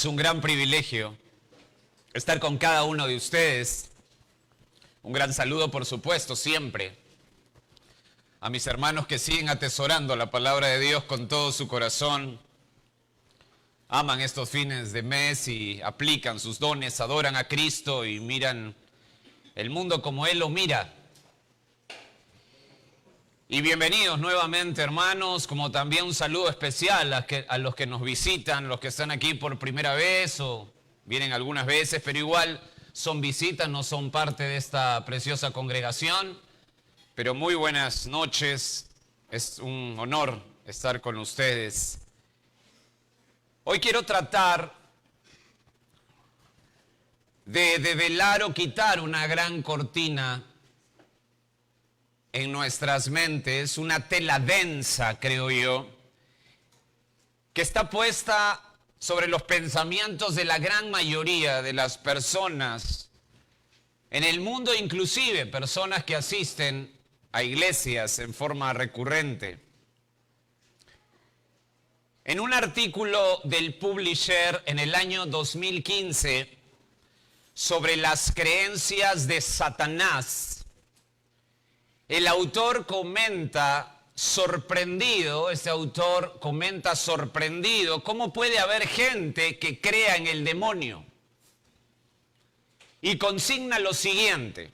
Es un gran privilegio estar con cada uno de ustedes. Un gran saludo, por supuesto, siempre a mis hermanos que siguen atesorando la palabra de Dios con todo su corazón. Aman estos fines de mes y aplican sus dones, adoran a Cristo y miran el mundo como Él lo mira. Y bienvenidos nuevamente, hermanos, como también un saludo especial a los que nos visitan, los que están aquí por primera vez o vienen algunas veces, pero igual son visitas, no son parte de esta preciosa congregación. Pero muy buenas noches, es un honor estar con ustedes. Hoy quiero tratar de develar o quitar una gran cortina en nuestras mentes, una tela densa, creo yo, que está puesta sobre los pensamientos de la gran mayoría de las personas en el mundo, inclusive personas que asisten a iglesias en forma recurrente. En un artículo del Publisher en el año 2015 sobre las creencias de Satanás, el autor comenta sorprendido, cómo puede haber gente que crea en el demonio. Y consigna lo siguiente: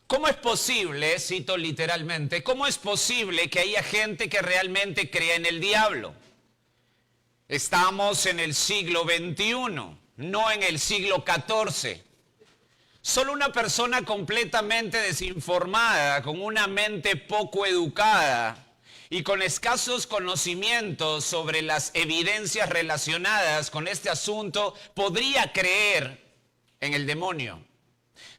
¿cómo es posible, cito literalmente, cómo es posible que haya gente que realmente crea en el diablo? Estamos en el siglo XXI, no en el siglo XIV. Solo una persona completamente desinformada, con una mente poco educada y con escasos conocimientos sobre las evidencias relacionadas con este asunto podría creer en el demonio.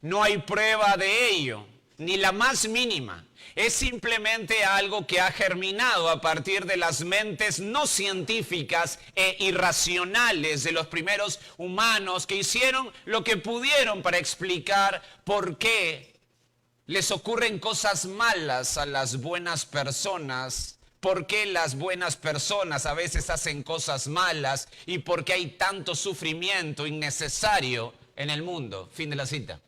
No hay prueba de ello, ni la más mínima. Es simplemente algo que ha germinado a partir de las mentes no científicas e irracionales de los primeros humanos que hicieron lo que pudieron para explicar por qué les ocurren cosas malas a las buenas personas, por qué las buenas personas a veces hacen cosas malas y por qué hay tanto sufrimiento innecesario en el mundo. Fin de la cita.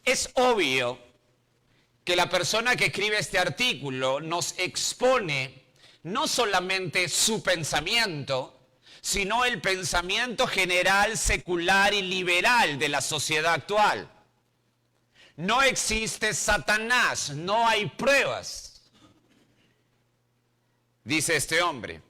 Es obvio que la persona que escribe este artículo nos expone no solamente su pensamiento, sino el pensamiento general, secular y liberal de la sociedad actual. No existe Satanás, no hay pruebas, dice este hombre.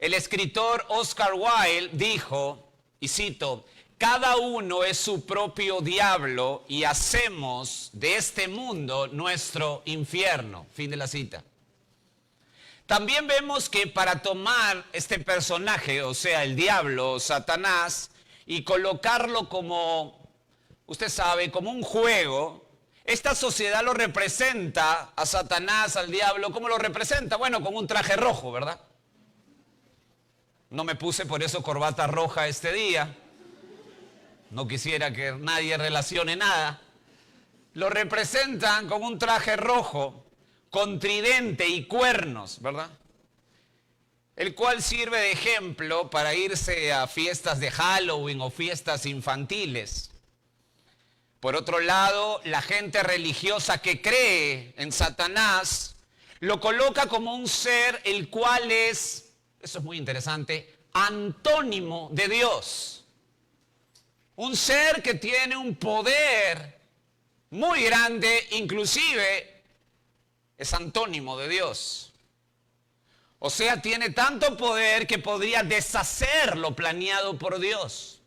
El escritor Oscar Wilde dijo, y cito: cada uno es su propio diablo y hacemos de este mundo nuestro infierno. Fin de la cita. También vemos que para tomar este personaje, o sea, el diablo, Satanás, y colocarlo como, usted sabe, como un juego, esta sociedad lo representa a Satanás, al diablo. ¿Cómo lo representa? Bueno, con un traje rojo, ¿verdad? No me puse por eso corbata roja este día. No quisiera que nadie relacione nada. Lo representan con un traje rojo, con tridente y cuernos, ¿verdad? El cual sirve de ejemplo para irse a fiestas de Halloween o fiestas infantiles. Por otro lado, la gente religiosa que cree en Satanás lo coloca como un ser el cual es, eso es muy interesante, antónimo de Dios. Un ser que tiene un poder muy grande, inclusive es antónimo de Dios. O sea, tiene tanto poder que podría deshacer lo planeado por Dios.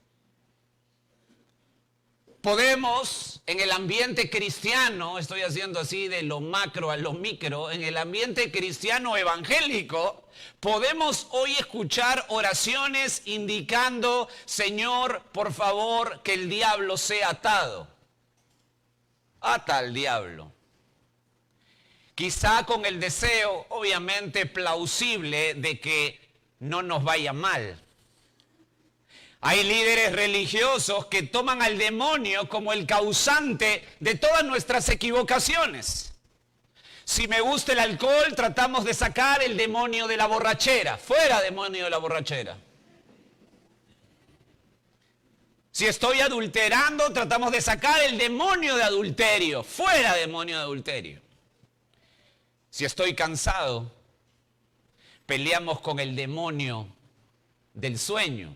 Podemos, en el ambiente cristiano, estoy haciendo así de lo macro a lo micro, en el ambiente cristiano evangélico, podemos hoy escuchar oraciones indicando: Señor, por favor, que el diablo sea atado. Ata al diablo. Quizá con el deseo, obviamente plausible, de que no nos vaya mal. Hay líderes religiosos que toman al demonio como el causante de todas nuestras equivocaciones. Si me gusta el alcohol, tratamos de sacar el demonio de la borrachera. Fuera, demonio de la borrachera. Si estoy adulterando, tratamos de sacar el demonio de adulterio. Fuera demonio de adulterio. Si estoy cansado, peleamos con el demonio del sueño.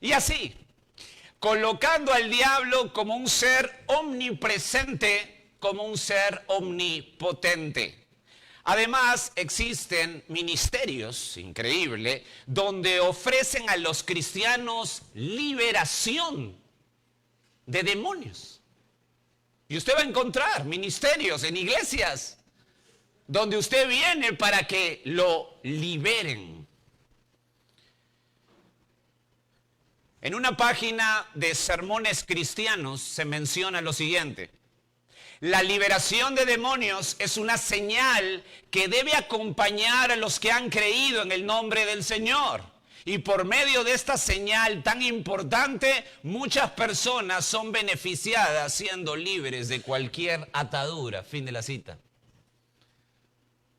Y así, colocando al diablo como un ser omnipresente, como un ser omnipotente. Además, existen ministerios, increíble, donde ofrecen a los cristianos liberación de demonios. Y usted va a encontrar ministerios en iglesias donde usted viene para que lo liberen. En una página de sermones cristianos se menciona lo siguiente: la liberación de demonios es una señal que debe acompañar a los que han creído en el nombre del Señor. Y por medio de esta señal tan importante, muchas personas son beneficiadas siendo libres de cualquier atadura. Fin de la cita.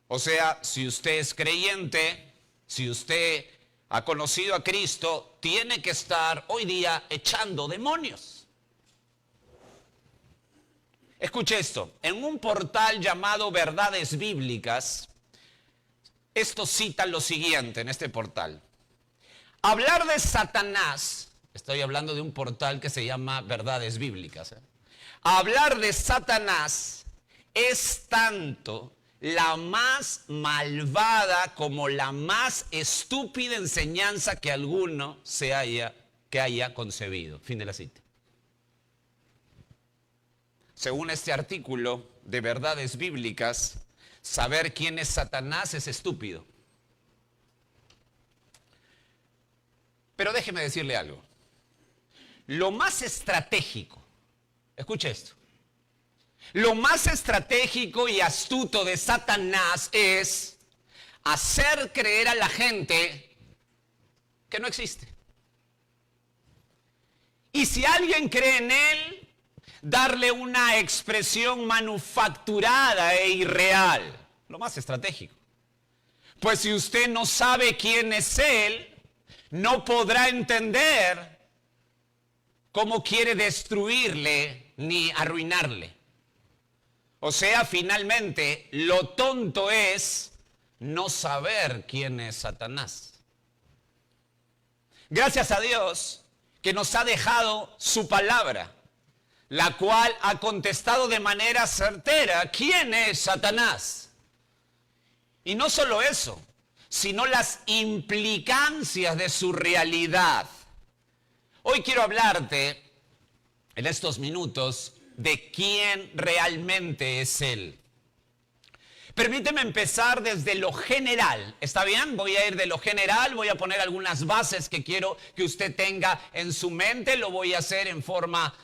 O sea, si usted es creyente, si usted ha conocido a Cristo, tiene que estar hoy día echando demonios. Escuche esto, en un portal llamado Verdades Bíblicas, esto cita lo siguiente en este portal. Hablar de Satanás, estoy hablando de un portal que se llama Verdades Bíblicas. Hablar de Satanás es tanto la más malvada como la más estúpida enseñanza que alguno haya concebido. Fin de la cita. Según este artículo de Verdades Bíblicas, saber quién es Satanás es estúpido. Pero déjeme decirle algo. Lo más estratégico, escuche esto, lo más estratégico y astuto de Satanás es hacer creer a la gente que no existe. Y si alguien cree en él, darle una expresión manufacturada e irreal. Lo más estratégico. Pues si usted no sabe quién es él, no podrá entender cómo quiere destruirle ni arruinarle. O sea, finalmente, lo tonto es no saber quién es Satanás. Gracias a Dios que nos ha dejado su palabra, la cual ha contestado de manera certera quién es Satanás. Y no solo eso, sino las implicancias de su realidad. Hoy quiero hablarte, en estos minutos, de quién realmente es Él. Permíteme empezar desde lo general, ¿está bien? Voy a ir de lo general, voy a poner algunas bases que quiero que usted tenga en su mente, lo voy a hacer en forma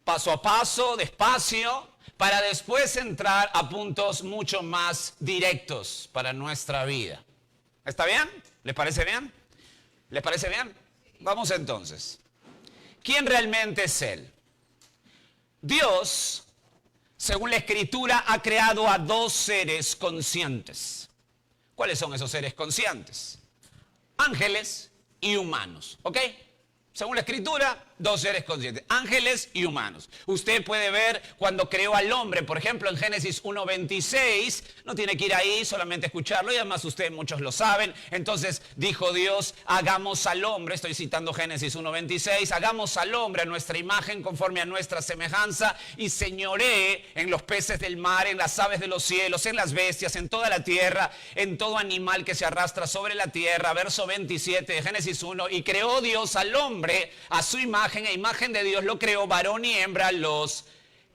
paso a paso, despacio, para después entrar a puntos mucho más directos para nuestra vida. ¿Está bien? ¿Les parece bien? ¿Les parece bien? Vamos entonces. ¿Quién realmente es Él? Dios, según la Escritura, ha creado a dos seres conscientes. ¿Cuáles son esos seres conscientes? Ángeles y humanos, ¿ok? Según la Escritura, dos seres conscientes, ángeles y humanos. Usted puede ver cuando creó al hombre, por ejemplo, en Génesis 1:26, no tiene que ir ahí, solamente escucharlo, y además ustedes muchos lo saben. Entonces dijo Dios, hagamos al hombre, estoy citando Génesis 1:26, hagamos al hombre a nuestra imagen, conforme a nuestra semejanza, y señoree en los peces del mar, en las aves de los cielos, en las bestias, en toda la tierra, en todo animal que se arrastra sobre la tierra. Verso 27 de Génesis 1, y creó Dios al hombre a su imagen, e imagen de Dios lo creó, varón y hembra los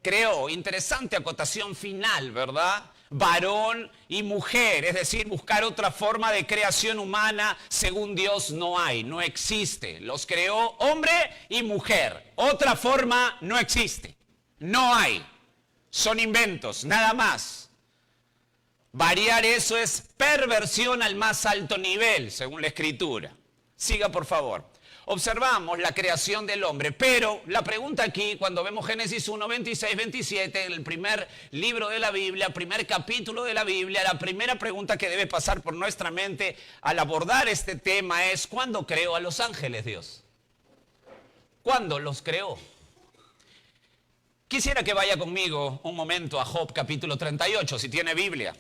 creó. Interesante acotación final, ¿verdad? Varón y mujer, es decir, buscar otra forma de creación humana según Dios no hay, no existe. Los creó hombre y mujer, otra forma no existe, no hay, son inventos, nada más. Variar eso es perversión al más alto nivel, según la Escritura. Siga, por favor. observamos la creación del hombre. Pero la pregunta aquí, cuando vemos Génesis 1, 26, 27, en el primer libro de la Biblia, primer capítulo de la Biblia, la primera pregunta que debe pasar por nuestra mente al abordar este tema es: ¿cuándo creó a los ángeles Dios? ¿Cuándo los creó? Quisiera que vaya conmigo un momento a Job capítulo 38, si tiene Biblia.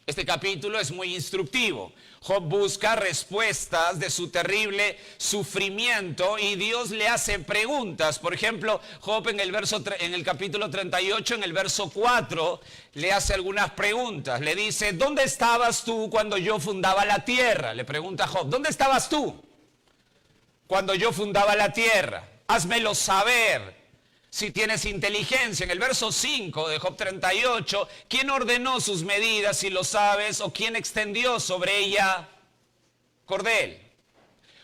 Este capítulo es muy instructivo. Job busca respuestas de su terrible sufrimiento y Dios le hace preguntas. Por ejemplo, Job en el capítulo 38, en el verso 4, le hace algunas preguntas. Le dice: ¿dónde estabas tú cuando yo fundaba la tierra? Le pregunta Job: ¿dónde estabas tú cuando yo fundaba la tierra? Házmelo saber si tienes inteligencia. En el verso 5 de Job 38, ¿quién ordenó sus medidas, si lo sabes? ¿O quién extendió sobre ella cordel?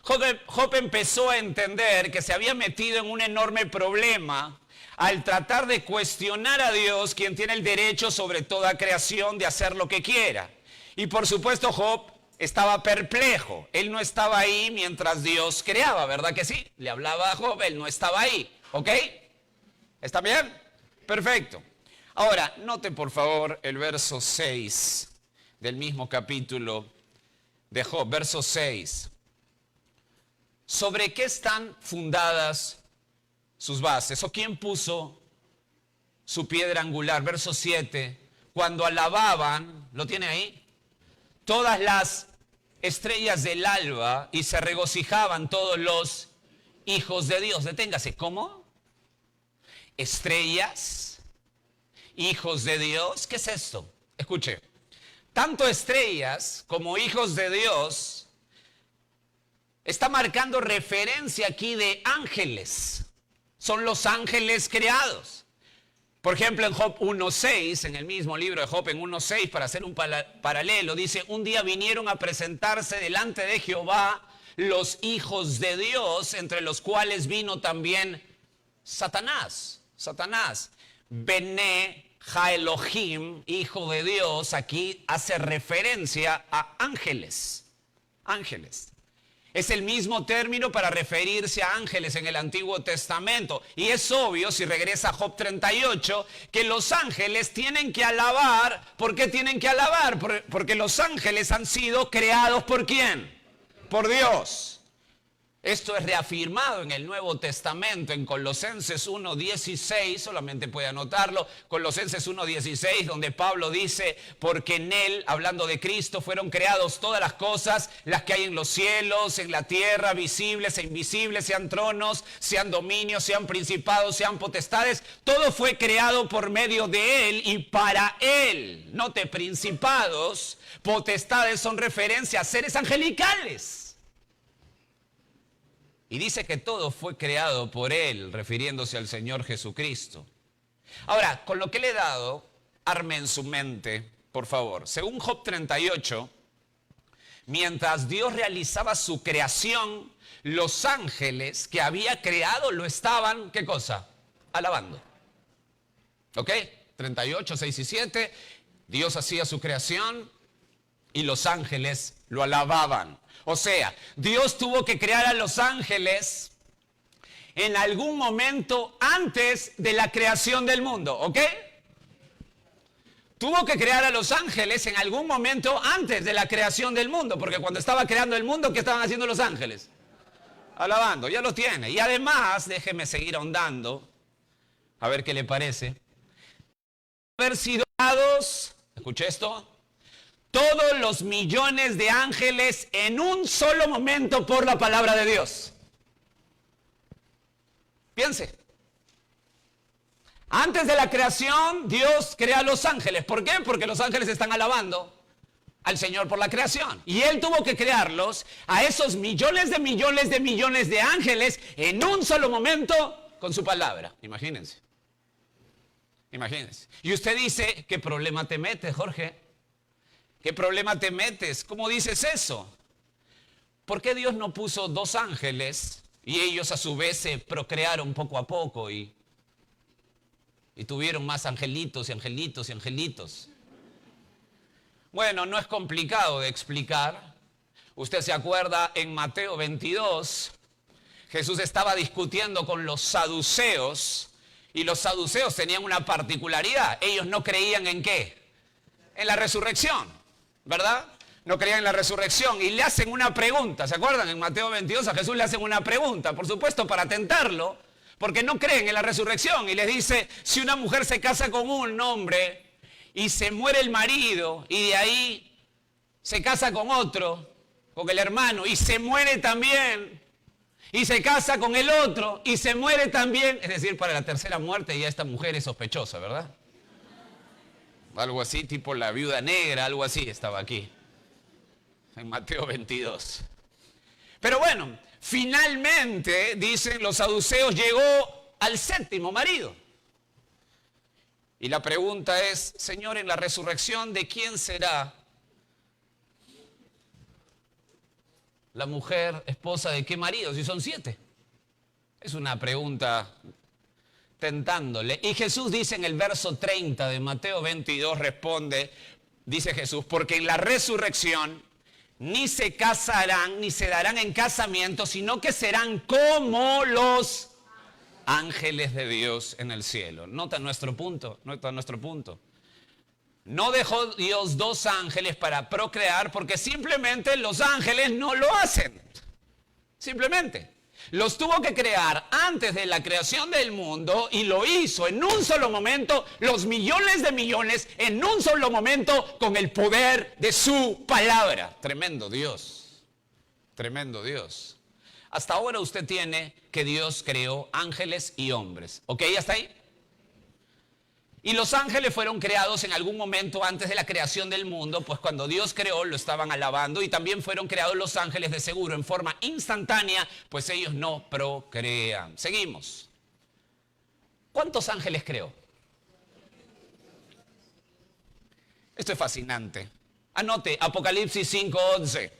Job empezó a entender que se había metido en un enorme problema al tratar de cuestionar a Dios, quien tiene el derecho sobre toda creación de hacer lo que quiera. Y por supuesto Job estaba perplejo. Él no estaba ahí mientras Dios creaba, ¿verdad que sí? Le hablaba a Job, él no estaba ahí, ¿ok? ¿Está bien? Perfecto. Ahora, note por favor el verso 6 del mismo capítulo de Job, verso 6. ¿Sobre qué están fundadas sus bases? ¿O quién puso su piedra angular? Verso 7. Cuando alababan, ¿lo tiene ahí? Todas las estrellas del alba, y se regocijaban todos los hijos de Dios. Deténgase, ¿cómo? Estrellas, hijos de Dios. ¿Qué es esto? Escuche, tanto estrellas como hijos de Dios está marcando referencia aquí de ángeles. Son los ángeles creados. Por ejemplo, en Job 1.6, en el mismo libro de Job, en 1.6, para hacer un paralelo, dice: un día vinieron a presentarse delante de Jehová los hijos de Dios, entre los cuales vino también Satanás. Bene Elohim, hijo de Dios, aquí hace referencia a ángeles. Ángeles. Es el mismo término para referirse a ángeles en el Antiguo Testamento. Y es obvio, si regresa a Job 38, que los ángeles tienen que alabar. ¿Por qué tienen que alabar? Porque los ángeles han sido creados ¿por quién? Por Dios. Esto es reafirmado en el Nuevo Testamento, en Colosenses 1.16, solamente puede anotarlo, Colosenses 1.16, donde Pablo dice: porque en él, hablando de Cristo, fueron creados todas las cosas, las que hay en los cielos, en la tierra, visibles e invisibles, sean tronos, sean dominios, sean principados, sean potestades, todo fue creado por medio de él y para él. Note, principados, potestades son referencia a seres angelicales. Y dice que todo fue creado por él, refiriéndose al Señor Jesucristo. Ahora, con lo que le he dado, arme en su mente, por favor. Según Job 38, mientras Dios realizaba su creación, los ángeles que había creado lo estaban, ¿qué cosa? Alabando. ¿Ok? 38, 6 y 7, Dios hacía su creación y los ángeles lo alababan. O sea, Dios tuvo que crear a los ángeles en algún momento antes de la creación del mundo, ¿ok? Tuvo que crear a los ángeles en algún momento antes de la creación del mundo, porque cuando estaba creando el mundo, ¿qué estaban haciendo los ángeles? Alabando, ya lo tiene. Y además, déjeme seguir ahondando, a ver qué le parece. Haber sido dados, escuche esto, todos los millones de ángeles en un solo momento por la palabra de Dios. Piense. Antes de la creación, Dios crea a los ángeles. ¿Por qué? Porque los ángeles están alabando al Señor por la creación. Y Él tuvo que crearlos, a esos millones de ángeles, en un solo momento con su palabra. Imagínense. Imagínense. Y usted dice: ¿qué problema te metes, Jorge? ¿Qué problema te metes? ¿Cómo dices eso? ¿Por qué Dios no puso 2 ángeles y ellos a su vez se procrearon poco a poco y tuvieron más angelitos y angelitos y angelitos? Bueno, no es complicado de explicar. Usted se acuerda en Mateo 22, Jesús estaba discutiendo con los saduceos, y los saduceos tenían una particularidad. Ellos no creían ¿en qué? En la resurrección, ¿verdad? No creían en la resurrección y le hacen una pregunta. ¿Se acuerdan? En Mateo 22 a Jesús le hacen una pregunta, por supuesto para tentarlo, porque no creen en la resurrección. Y les dice, si una mujer se casa con un hombre y se muere el marido y de ahí se casa con otro, con el hermano, y se muere también, y se casa con el otro y se muere también, es decir, para la tercera muerte ya esta mujer es sospechosa, ¿verdad? Algo así, tipo la viuda negra, algo así estaba aquí, en Mateo 22. Pero bueno, finalmente, dicen los saduceos, llegó al séptimo marido. Y la pregunta es, Señor, en la resurrección, ¿de quién será la mujer esposa de qué marido? Si son 7. Es una pregunta tentándole. Y Jesús dice en el verso 30 de Mateo 22, responde, dice Jesús, porque en la resurrección ni se casarán, ni se darán en casamiento, sino que serán como los ángeles de Dios en el cielo. Nota nuestro punto, nota nuestro punto. No dejó Dios 2 ángeles para procrear porque simplemente los ángeles no lo hacen. Simplemente. Los tuvo que crear antes de la creación del mundo y lo hizo en un solo momento, los millones de millones, en un solo momento con el poder de su palabra. Tremendo Dios. Tremendo Dios. Hasta ahora usted tiene que Dios creó ángeles y hombres. ¿Ok? ¿Hasta ahí? Y los ángeles fueron creados en algún momento antes de la creación del mundo, pues cuando Dios creó lo estaban alabando, y también fueron creados los ángeles de seguro en forma instantánea, pues ellos no procrean. Seguimos. ¿Cuántos ángeles creó? Esto es fascinante. Anote Apocalipsis 5:11.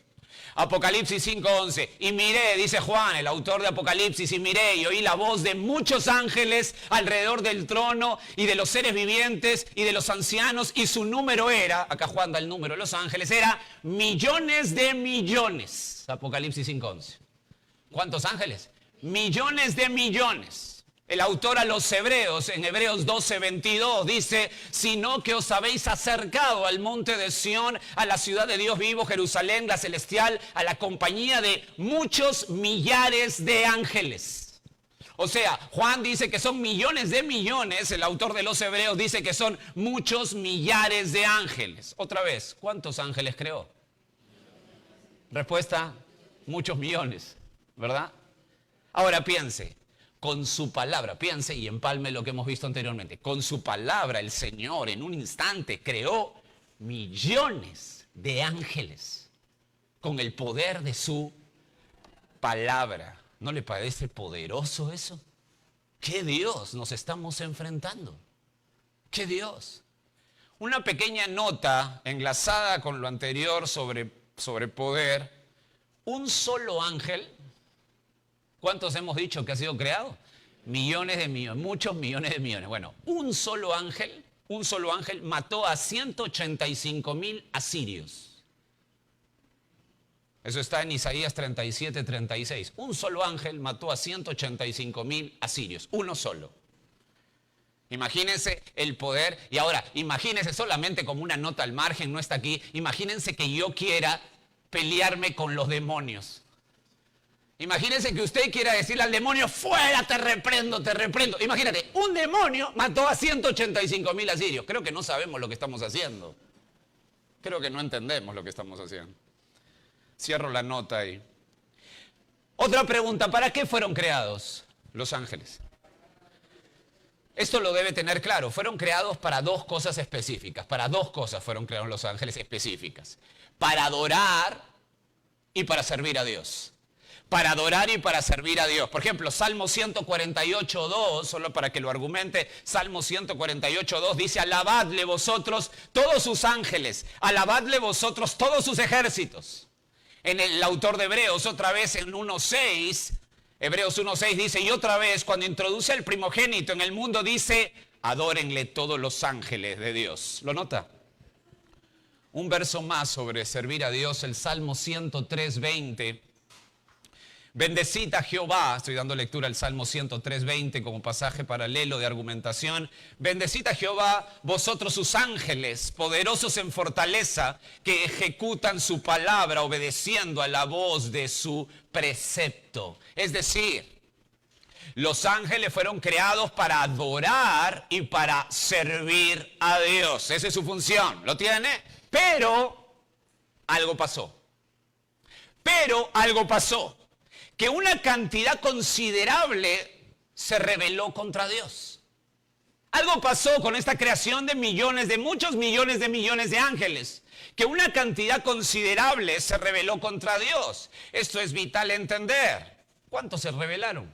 Apocalipsis 5:11. Y miré, dice Juan, el autor de Apocalipsis, y miré y oí la voz de muchos ángeles alrededor del trono y de los seres vivientes y de los ancianos, y su número era, acá Juan da el número de los ángeles, era millones de millones. Apocalipsis 5:11. ¿Cuántos ángeles? Millones de millones. El autor a los hebreos, en Hebreos 12:22, dice, sino que os habéis acercado al monte de Sión, a la ciudad de Dios vivo, Jerusalén, la celestial, a la compañía de muchos millares de ángeles. O sea, Juan dice que son millones de millones, el autor de los hebreos dice que son muchos millares de ángeles. Otra vez, ¿cuántos ángeles creó? Respuesta, muchos millones, ¿verdad? Ahora piense. Con su palabra, piense y empalme lo que hemos visto anteriormente. Con su palabra el Señor en un instante creó millones de ángeles con el poder de su palabra. ¿No le parece poderoso eso? ¿Qué Dios nos estamos enfrentando? ¿Qué Dios? Una pequeña nota enlazada con lo anterior sobre poder. Un solo ángel. ¿Cuántos hemos dicho que ha sido creado? Millones de millones, muchos millones de millones. Bueno, un solo ángel mató a 185,000 asirios. Eso está en Isaías 37:36. Un solo ángel mató a 185,000 asirios, uno solo. Imagínense el poder, y ahora, imagínense solamente como una nota al margen, no está aquí, imagínense que yo quiera pelearme con los demonios. Imagínense que usted quiera decirle al demonio, fuera, te reprendo, te reprendo. Imagínate, un demonio mató a 185,000 asirios. Creo que no sabemos lo que estamos haciendo. Creo que no entendemos lo que estamos haciendo. Cierro la nota ahí. Otra pregunta, ¿para qué fueron creados los ángeles? Esto lo debe tener claro. Fueron creados para 2 cosas específicas. Para 2 cosas fueron creados los ángeles específicas. Para adorar y para servir a Dios. Para adorar y para servir a Dios. Por ejemplo, Salmo 148:2, solo para que lo argumente, Salmo 148:2 dice, alabadle vosotros todos sus ángeles, alabadle vosotros todos sus ejércitos. En el autor de Hebreos, otra vez en 1:6, Hebreos 1:6 dice, y otra vez cuando introduce el primogénito en el mundo dice, adórenle todos los ángeles de Dios. ¿Lo nota? Un verso más sobre servir a Dios, el Salmo 103:20. Bendecid a Jehová, estoy dando lectura al Salmo 103:20 como pasaje paralelo de argumentación. Bendecid a Jehová, vosotros sus ángeles, poderosos en fortaleza, que ejecutan su palabra obedeciendo a la voz de su precepto. Es decir, los ángeles fueron creados para adorar y para servir a Dios. Esa es su función, ¿lo tiene? Pero algo pasó. Que una cantidad considerable se rebeló contra Dios. Algo pasó con esta creación de millones, de muchos millones de ángeles, que una cantidad considerable se rebeló contra Dios. Esto es vital entender. ¿Cuántos se rebelaron?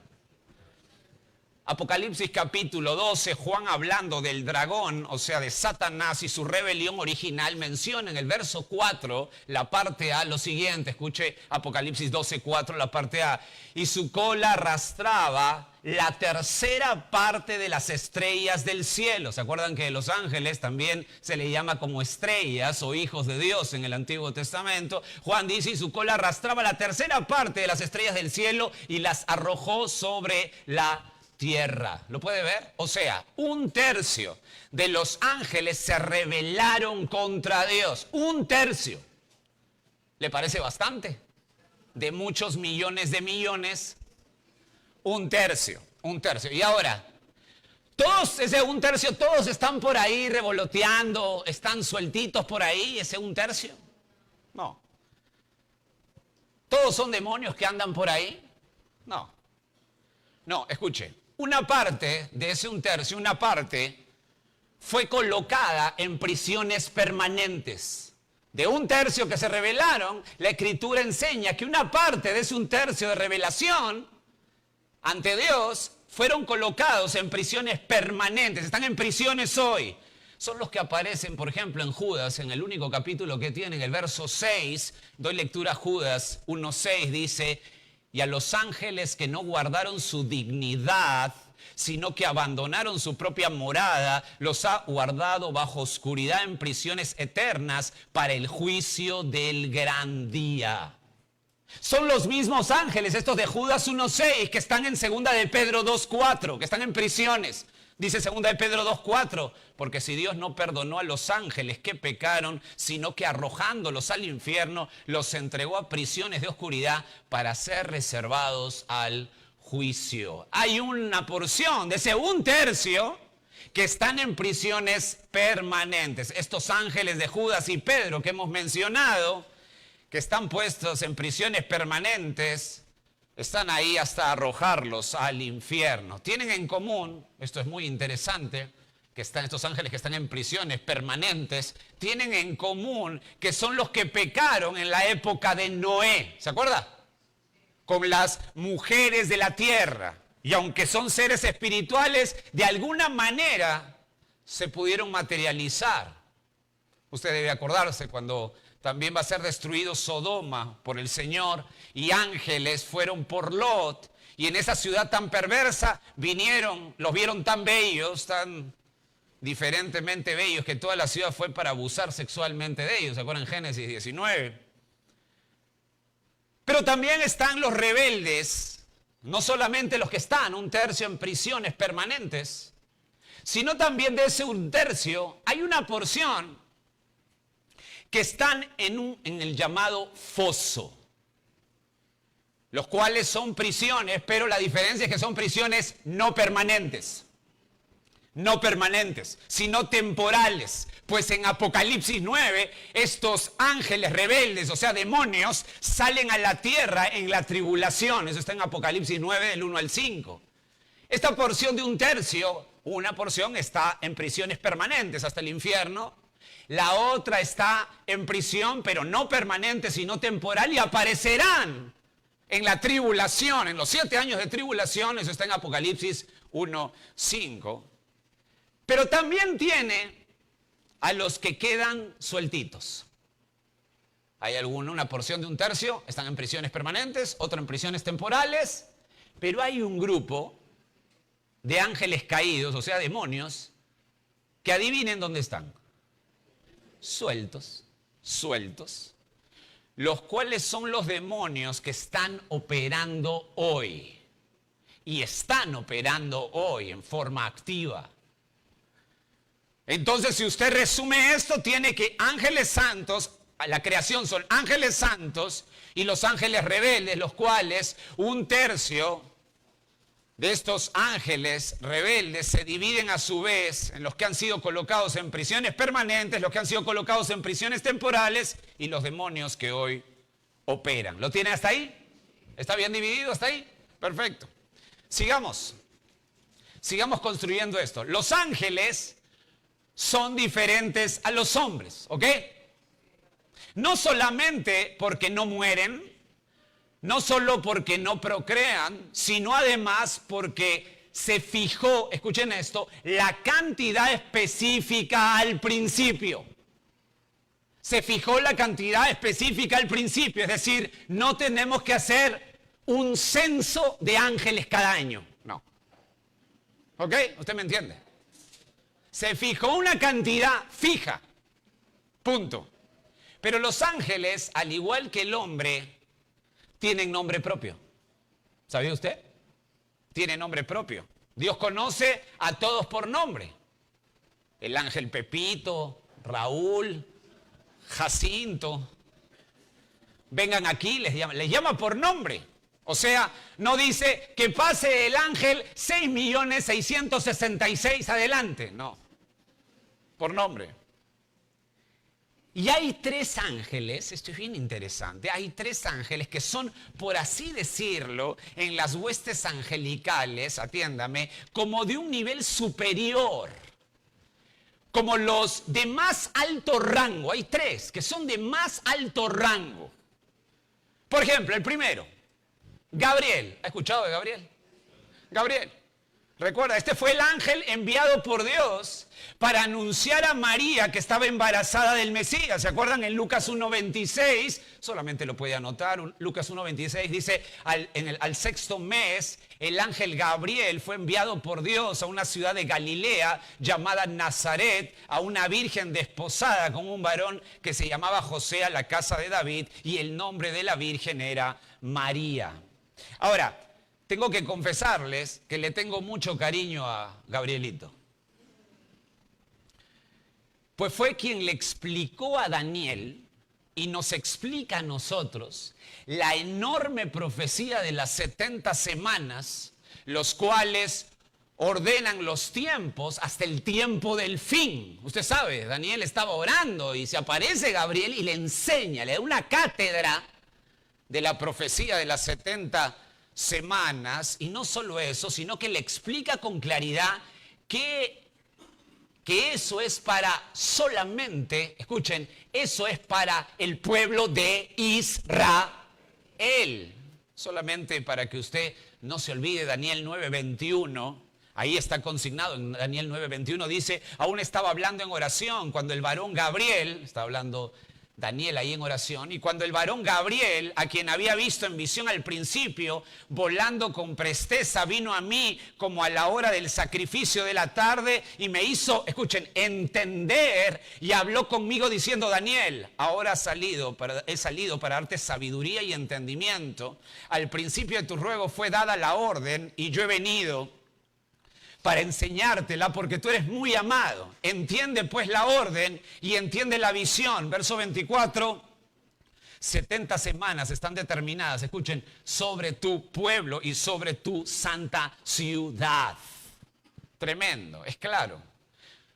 Apocalipsis capítulo 12, Juan hablando del dragón, o sea, de Satanás y su rebelión original, menciona en el verso 4, la parte A, lo siguiente. Escuche Apocalipsis 12, 4, la parte A. Y su cola arrastraba la tercera parte de las estrellas del cielo. ¿Se acuerdan que los ángeles también se le llama como estrellas o hijos de Dios en el Antiguo Testamento? Juan dice, y su cola arrastraba la tercera parte de las estrellas del cielo y las arrojó sobre la tierra. ¿Lo puede ver? O sea, 1/3 de los ángeles se rebelaron contra Dios. 1/3. ¿Le parece bastante? De muchos millones de millones. 1/3. Y ahora, todos, ese 1/3, todos están por ahí revoloteando, están sueltitos por ahí, ese 1/3. No. ¿Todos son demonios que andan por ahí? No. No, escuche. Una parte de ese 1/3, una parte fue colocada en prisiones permanentes. De 1/3 que se rebelaron, la Escritura enseña que una parte de ese 1/3 de revelación ante Dios fueron colocados en prisiones permanentes. Están en prisiones hoy. Son los que aparecen, por ejemplo, en Judas, en el único capítulo que tiene, en el verso 6. Doy lectura a Judas 1:6, dice: y a los ángeles que no guardaron su dignidad, sino que abandonaron su propia morada, los ha guardado bajo oscuridad en prisiones eternas para el juicio del gran día. Son los mismos ángeles, estos de Judas 1:6, que están en 2 de Pedro 2:4, que están en prisiones. Dice 2 de Pedro 2:4, porque si Dios no perdonó a los ángeles que pecaron, sino que arrojándolos al infierno, los entregó a prisiones de oscuridad para ser reservados al juicio. Hay una porción de ese 1/3 que están en prisiones permanentes. Estos ángeles de Judas y Pedro que hemos mencionado, que están puestos en prisiones permanentes, están ahí hasta arrojarlos al infierno. Tienen en común, esto es muy interesante, que están estos ángeles que están en prisiones permanentes, tienen en común que son los que pecaron en la época de Noé. ¿Se acuerda? Con las mujeres de la tierra. Y aunque son seres espirituales, de alguna manera se pudieron materializar. Usted debe acordarse cuando también va a ser destruido Sodoma por el Señor y ángeles fueron por Lot, y en esa ciudad tan perversa vinieron, los vieron tan bellos, tan diferentemente bellos, que toda la ciudad fue para abusar sexualmente de ellos. ¿Se acuerdan? Génesis 19. Pero también están los rebeldes, no solamente los que están 1/3 en prisiones permanentes, sino también de ese 1/3 hay una porción que están en el llamado foso, los cuales son prisiones, pero la diferencia es que son prisiones no permanentes, sino temporales. Pues en Apocalipsis 9, estos ángeles rebeldes, o sea, demonios, salen a la tierra en la tribulación. Eso está en Apocalipsis 9, del 1 al 5. Esta porción de 1/3, una porción está en prisiones permanentes hasta el infierno. La otra está en prisión, pero no permanente, sino temporal, y aparecerán en la tribulación, en los 7 años de tribulación. Eso está en Apocalipsis 1:5. Pero también tiene a los que quedan sueltitos. Hay una porción de 1/3, están en prisiones permanentes, otra en prisiones temporales, pero hay un grupo de ángeles caídos, o sea, demonios, que adivinen dónde están. Sueltos. los cuales son los demonios que están operando hoy. Y están operando hoy en forma activa. Entonces, si usted resume esto, tiene que ángeles santos, la creación son ángeles santos y los ángeles rebeldes, los cuales un tercio de estos ángeles rebeldes se dividen a su vez en los que han sido colocados en prisiones permanentes, los que han sido colocados en prisiones temporales y los demonios que hoy operan. ¿Lo tiene hasta ahí? ¿Está bien dividido hasta ahí? Perfecto. Sigamos construyendo esto. Los ángeles son diferentes a los hombres, ¿ok? No solamente porque no mueren, no solo porque no procrean, sino además porque se fijó, escuchen esto, la cantidad específica al principio. Se fijó la cantidad específica al principio, es decir, no tenemos que hacer un censo de ángeles cada año, no. ¿Ok? ¿Usted me entiende? Se fijó una cantidad fija, punto. Pero los ángeles, al igual que el hombre, tienen nombre propio. ¿Sabía usted? Tiene nombre propio. Dios conoce a todos por nombre. El ángel Pepito, Raúl, Jacinto. Vengan aquí, les llama por nombre. O sea, no dice que pase el ángel 6.666.000 adelante. No, por nombre. Y hay 3 ángeles, esto es bien interesante, hay 3 ángeles que son, por así decirlo, en las huestes angelicales, atiéndame, como de un nivel superior, como los de más alto rango. Hay 3 que son de más alto rango. Por ejemplo, el primero, Gabriel. ¿Ha escuchado de Gabriel? Gabriel. Recuerda, este fue el ángel enviado por Dios para anunciar a María que estaba embarazada del Mesías. ¿Se acuerdan? En Lucas 1.26, solamente lo puede anotar, Lucas 1.26 dice, al 6º mes, el ángel Gabriel fue enviado por Dios a una ciudad de Galilea llamada Nazaret, a una virgen desposada con un varón que se llamaba José, a la casa de David, y el nombre de la virgen era María. Ahora, tengo que confesarles que le tengo mucho cariño a Gabrielito. Pues fue quien le explicó a Daniel y nos explica a nosotros la enorme profecía de las 70 semanas, los cuales ordenan los tiempos hasta el tiempo del fin. Usted sabe, Daniel estaba orando y se aparece Gabriel y le enseña, le da una cátedra de la profecía de las 70 semanas, y no solo eso, sino que le explica con claridad que eso es para solamente, escuchen, eso es para el pueblo de Israel. Solamente para que usted no se olvide, Daniel 9:21, ahí está consignado en Daniel 9:21, dice, aún estaba hablando en oración cuando el varón Gabriel, está hablando Daniel ahí en oración, y cuando el varón Gabriel, a quien había visto en visión al principio, volando con presteza, vino a mí como a la hora del sacrificio de la tarde y me hizo, escuchen, entender y habló conmigo diciendo, Daniel, ahora he salido para darte sabiduría y entendimiento. Al principio de tu ruego fue dada la orden y yo he venido para enseñártela porque tú eres muy amado. Entiende pues la orden y entiende la visión. Verso 24, 70 semanas están determinadas, escuchen, sobre tu pueblo y sobre tu santa ciudad. Tremendo, es claro.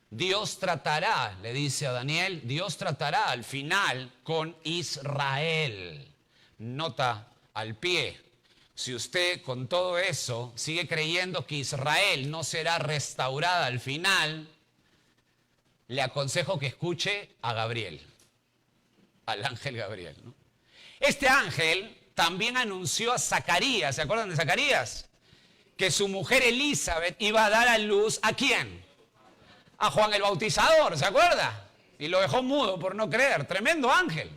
Dios tratará, le dice a Daniel, Dios tratará al final con Israel. Nota al pie. Si usted con todo eso sigue creyendo que Israel no será restaurada al final, le aconsejo que escuche a Gabriel, al ángel Gabriel, ¿no? Este ángel también anunció a Zacarías, ¿se acuerdan de Zacarías? Que su mujer Elizabeth iba a dar a luz, ¿a quién? A Juan el Bautizador, ¿se acuerda? Y lo dejó mudo por no creer, tremendo ángel.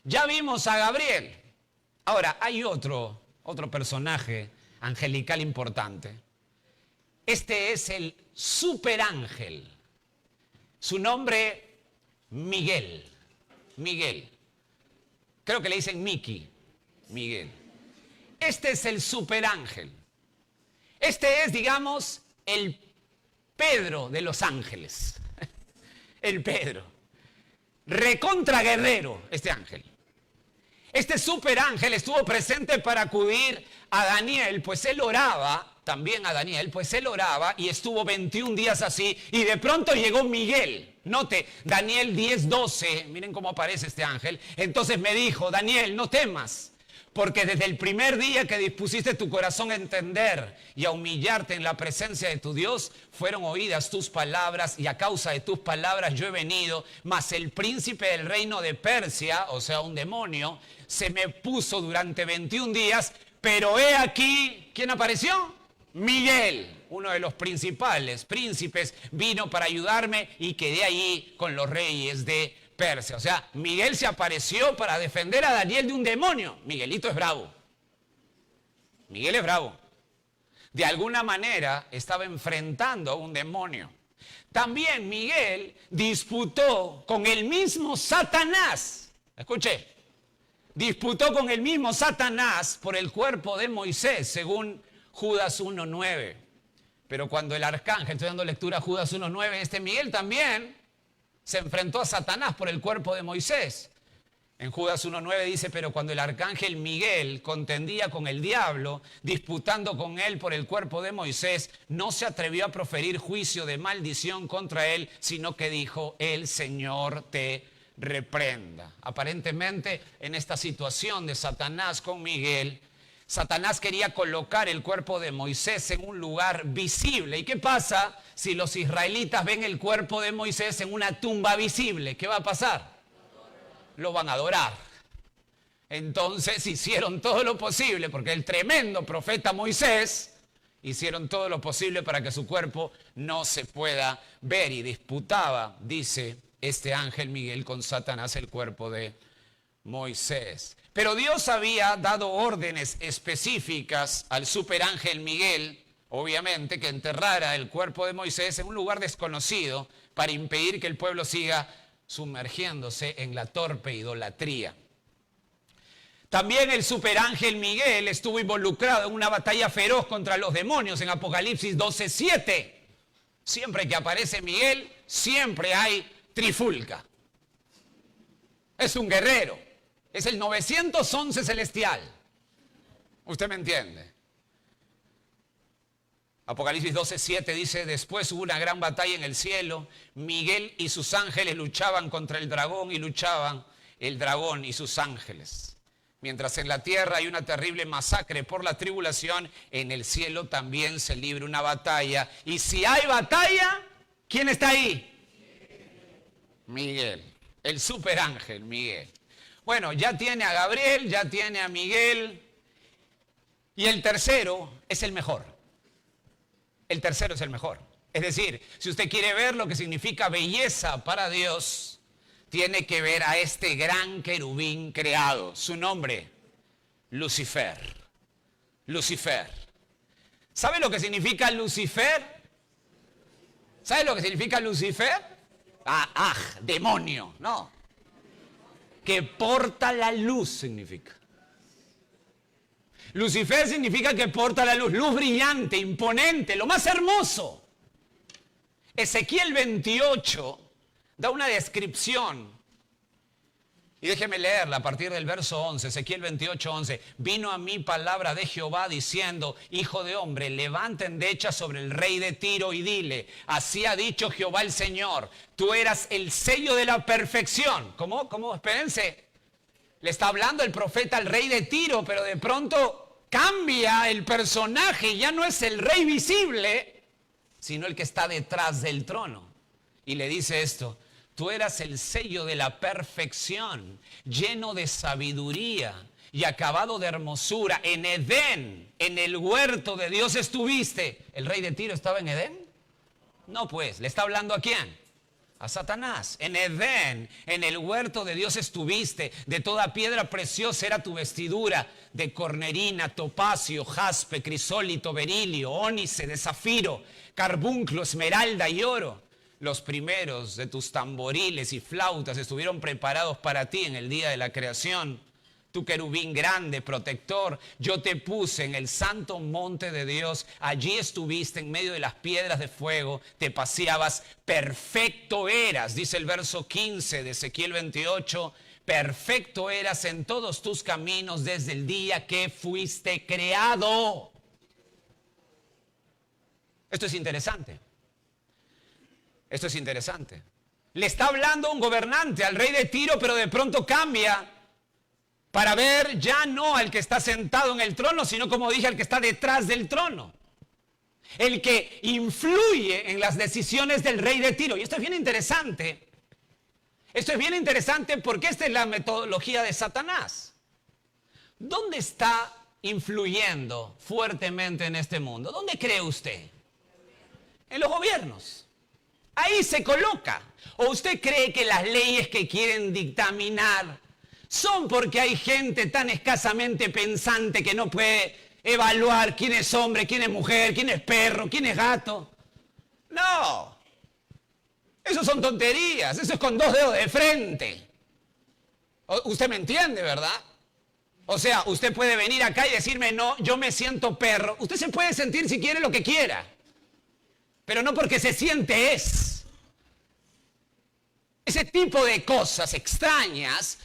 Ya vimos a Gabriel. Ahora, hay otro personaje angelical importante. Este es el superángel. Su nombre, Miguel. Miguel. Creo que le dicen Mickey, Miguel. Este es el superángel. Este es, digamos, el Pedro de los ángeles. El Pedro. Recontra guerrero, este ángel. Este superángel estuvo presente para acudir a Daniel, pues él oraba, también a Daniel, pues él oraba y estuvo 21 días así, y de pronto llegó Miguel. Note, Daniel 10:12, miren cómo aparece este ángel. Entonces me dijo, Daniel, no temas, porque desde el primer día que dispusiste tu corazón a entender y a humillarte en la presencia de tu Dios, fueron oídas tus palabras, y a causa de tus palabras yo he venido. Mas el príncipe del reino de Persia, o sea, un demonio, se me puso durante 21 días, pero he aquí, ¿quién apareció? Miguel, uno de los principales príncipes, vino para ayudarme y quedé allí con los reyes de Persia. O sea, Miguel se apareció para defender a Daniel de un demonio. Miguelito es bravo. Miguel es bravo. De alguna manera estaba enfrentando a un demonio. También Miguel disputó con el mismo Satanás. Escuche. Disputó con el mismo Satanás por el cuerpo de Moisés, según Judas 1:9. Pero cuando el arcángel, estoy dando lectura a Judas 1:9, este Miguel también se enfrentó a Satanás por el cuerpo de Moisés. En Judas 1:9 dice, pero cuando el arcángel Miguel contendía con el diablo, disputando con él por el cuerpo de Moisés, no se atrevió a proferir juicio de maldición contra él, sino que dijo, el Señor te reprenda. Aparentemente, en esta situación de Satanás con Miguel, Satanás quería colocar el cuerpo de Moisés en un lugar visible. ¿Y qué pasa si los israelitas ven el cuerpo de Moisés en una tumba visible? ¿Qué va a pasar? Lo van a adorar. Entonces hicieron todo lo posible, porque el tremendo profeta Moisés hicieron todo lo posible para que su cuerpo no se pueda ver, y disputaba, dice este ángel Miguel, con Satanás el cuerpo de Moisés. Pero Dios había dado órdenes específicas al superángel Miguel, obviamente, que enterrara el cuerpo de Moisés en un lugar desconocido para impedir que el pueblo siga sumergiéndose en la torpe idolatría. También el superángel Miguel estuvo involucrado en una batalla feroz contra los demonios en Apocalipsis 12:7. Siempre que aparece Miguel, siempre hay trifulca. Es un guerrero. Es el 911 celestial. ¿Usted me entiende? Apocalipsis 12:7 dice, después hubo una gran batalla en el cielo. Miguel y sus ángeles luchaban contra el dragón, y luchaban el dragón y sus ángeles. Mientras en la tierra hay una terrible masacre por la tribulación, en el cielo también se libra una batalla. Y si hay batalla, ¿quién está ahí? Miguel, el superángel Miguel. Bueno, ya tiene a Gabriel, ya tiene a Miguel, y el tercero es el mejor. El tercero es el mejor. Es decir, si usted quiere ver lo que significa belleza para Dios, tiene que ver a este gran querubín creado. Su nombre, Lucifer. Lucifer. ¿Sabe lo que significa Lucifer? ¿Sabe lo que significa Lucifer? Demonio, no. Que porta la luz significa. Lucifer significa que porta la luz, luz brillante, imponente, lo más hermoso. Ezequiel 28 da una descripción, y déjeme leerla a partir del verso 11, Ezequiel 28:11. Vino a mí palabra de Jehová diciendo, hijo de hombre, levanta endecha sobre el rey de Tiro y dile, así ha dicho Jehová el Señor, tú eras el sello de la perfección. ¿Cómo? Espérense. Le está hablando el profeta al rey de Tiro, pero de pronto cambia el personaje, ya no es el rey visible, sino el que está detrás del trono. Y le dice esto, tú eras el sello de la perfección, lleno de sabiduría y acabado de hermosura. En Edén, en el huerto de Dios estuviste. ¿El rey de Tiro estaba en Edén? No, pues, ¿le está hablando a quién? A Satanás. En Edén, en el huerto de Dios estuviste. De toda piedra preciosa era tu vestidura, de cornerina, topacio, jaspe, crisólito, berilio, ónice, de zafiro, carbunclo, esmeralda y oro. Los primeros de tus tamboriles y flautas estuvieron preparados para ti en el día de la creación. tu querubín grande, protector. Yo te puse en el santo monte de Dios. Allí estuviste en medio de las piedras de fuego. Te paseabas. Perfecto eras, dice el verso 15 de Ezequiel 28. Perfecto eras en todos tus caminos desde el día que fuiste creado. Esto es interesante. Esto es interesante. Le está hablando un gobernante al rey de Tiro, pero de pronto cambia para ver ya no al que está sentado en el trono, sino, como dije, al que está detrás del trono. El que influye en las decisiones del rey de Tiro. Y esto es bien interesante. Esto es bien interesante porque esta es la metodología de Satanás. ¿Dónde está influyendo fuertemente en este mundo? ¿Dónde cree usted? En los gobiernos. Ahí se coloca. ¿O usted cree que las leyes que quieren dictaminar son porque hay gente tan escasamente pensante que no puede evaluar quién es hombre, quién es mujer, quién es perro, quién es gato? No. Eso son tonterías. Eso es con dos dedos de frente. Usted me entiende, ¿verdad? O sea, usted puede venir acá y decirme, no, yo me siento perro. Usted se puede sentir si quiere lo que quiera. Pero no porque se siente es. Ese tipo de cosas extrañas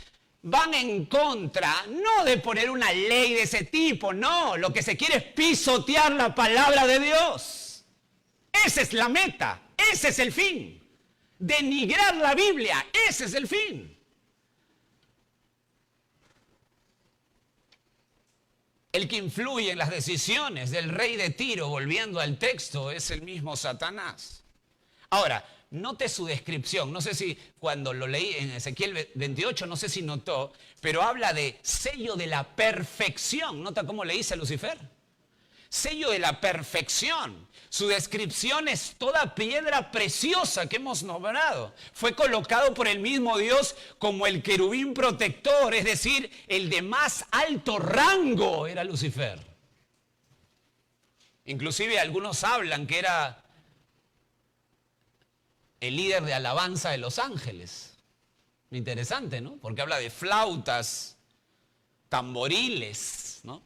van en contra, no de poner una ley de ese tipo, no. Lo que se quiere es pisotear la palabra de Dios. Esa es la meta, ese es el fin. Denigrar la Biblia, ese es el fin. El que influye en las decisiones del rey de Tiro, volviendo al texto, es el mismo Satanás. Ahora, note su descripción. No sé si cuando lo leí en Ezequiel 28, no sé si notó, pero habla de sello de la perfección. ¿Nota cómo le dice a Lucifer? Sello de la perfección. Su descripción es toda piedra preciosa que hemos nombrado. Fue colocado por el mismo Dios como el querubín protector, es decir, el de más alto rango era Lucifer. Inclusive algunos hablan que era el líder de alabanza de los ángeles. Interesante, ¿no? Porque habla de flautas, tamboriles, ¿no?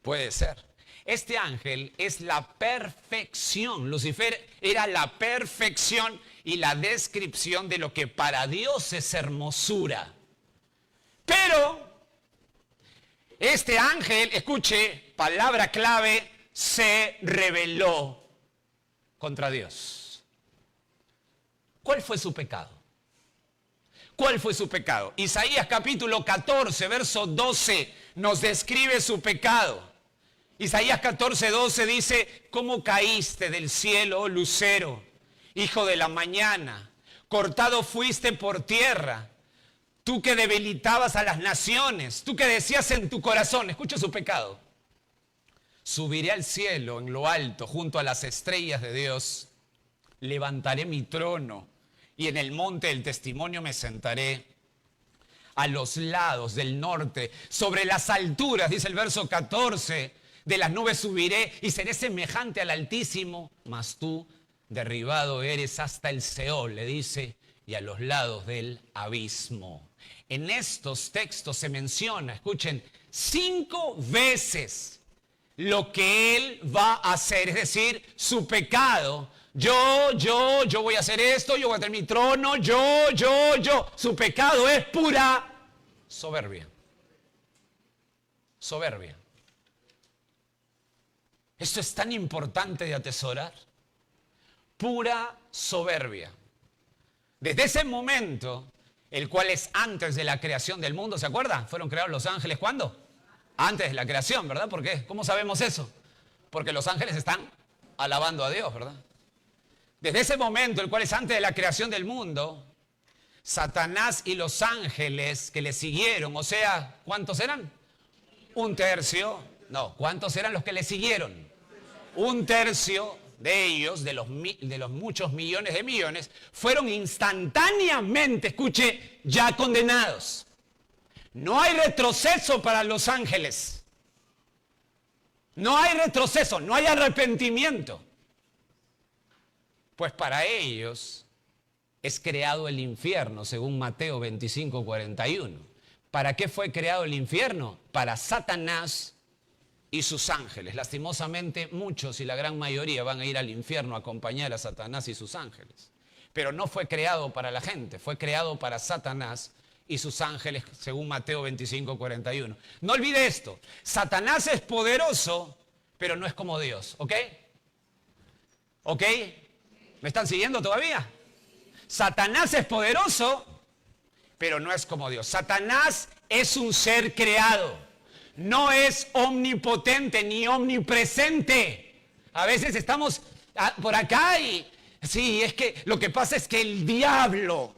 Puede ser. Este ángel es la perfección. Lucifer era la perfección y la descripción de lo que para Dios es hermosura. Pero este ángel, escuche, palabra clave, se rebeló contra Dios. ¿Cuál fue su pecado? ¿Cuál fue su pecado? Isaías capítulo 14, verso 12 nos describe su pecado. Isaías 14, 12 dice, ¿cómo caíste del cielo, oh lucero, hijo de la mañana? Cortado fuiste por tierra, tú que debilitabas a las naciones, tú que decías en tu corazón, escucha su pecado, subiré al cielo en lo alto, junto a las estrellas de Dios, levantaré mi trono y en el monte del testimonio me sentaré. A los lados del norte, sobre las alturas, dice el verso 14, de las nubes subiré y seré semejante al Altísimo, mas tú derribado eres hasta el Seol, le dice, y a los lados del abismo. En estos textos se menciona, escuchen, 5 veces lo que él va a hacer, es decir, su pecado. Yo voy a hacer esto, yo voy a tener mi trono, yo. Su pecado es pura soberbia. Soberbia. Esto es tan importante de atesorar. Pura soberbia. Desde ese momento, el cual es antes de la creación del mundo, ¿se acuerdan? ¿Fueron creados los ángeles cuándo? Antes de la creación, ¿verdad? ¿Por qué? ¿Cómo sabemos eso? Porque los ángeles están alabando a Dios, ¿verdad? Desde ese momento, el cual es antes de la creación del mundo, Satanás y los ángeles que le siguieron, o sea, ¿cuántos eran? 1/3. No, ¿cuántos eran los que le siguieron? 1/3 de ellos, de los muchos millones de millones, fueron instantáneamente, escuche, ya condenados. No hay retroceso para los ángeles. No hay retroceso, no hay arrepentimiento. Pues para ellos es creado el infierno, según Mateo 25:41. ¿Para qué fue creado el infierno? Para Satanás y sus ángeles. Lastimosamente, muchos y la gran mayoría van a ir al infierno a acompañar a Satanás y sus ángeles. Pero no fue creado para la gente, fue creado para Satanás y sus ángeles, según Mateo 25:41. No olvide esto, Satanás es poderoso, pero no es como Dios, ¿ok? ¿Ok? ¿Me están siguiendo todavía? Satanás es poderoso, pero no es como Dios. Satanás es un ser creado, no es omnipotente ni omnipresente. A veces estamos por acá y sí, es que lo que pasa es que el diablo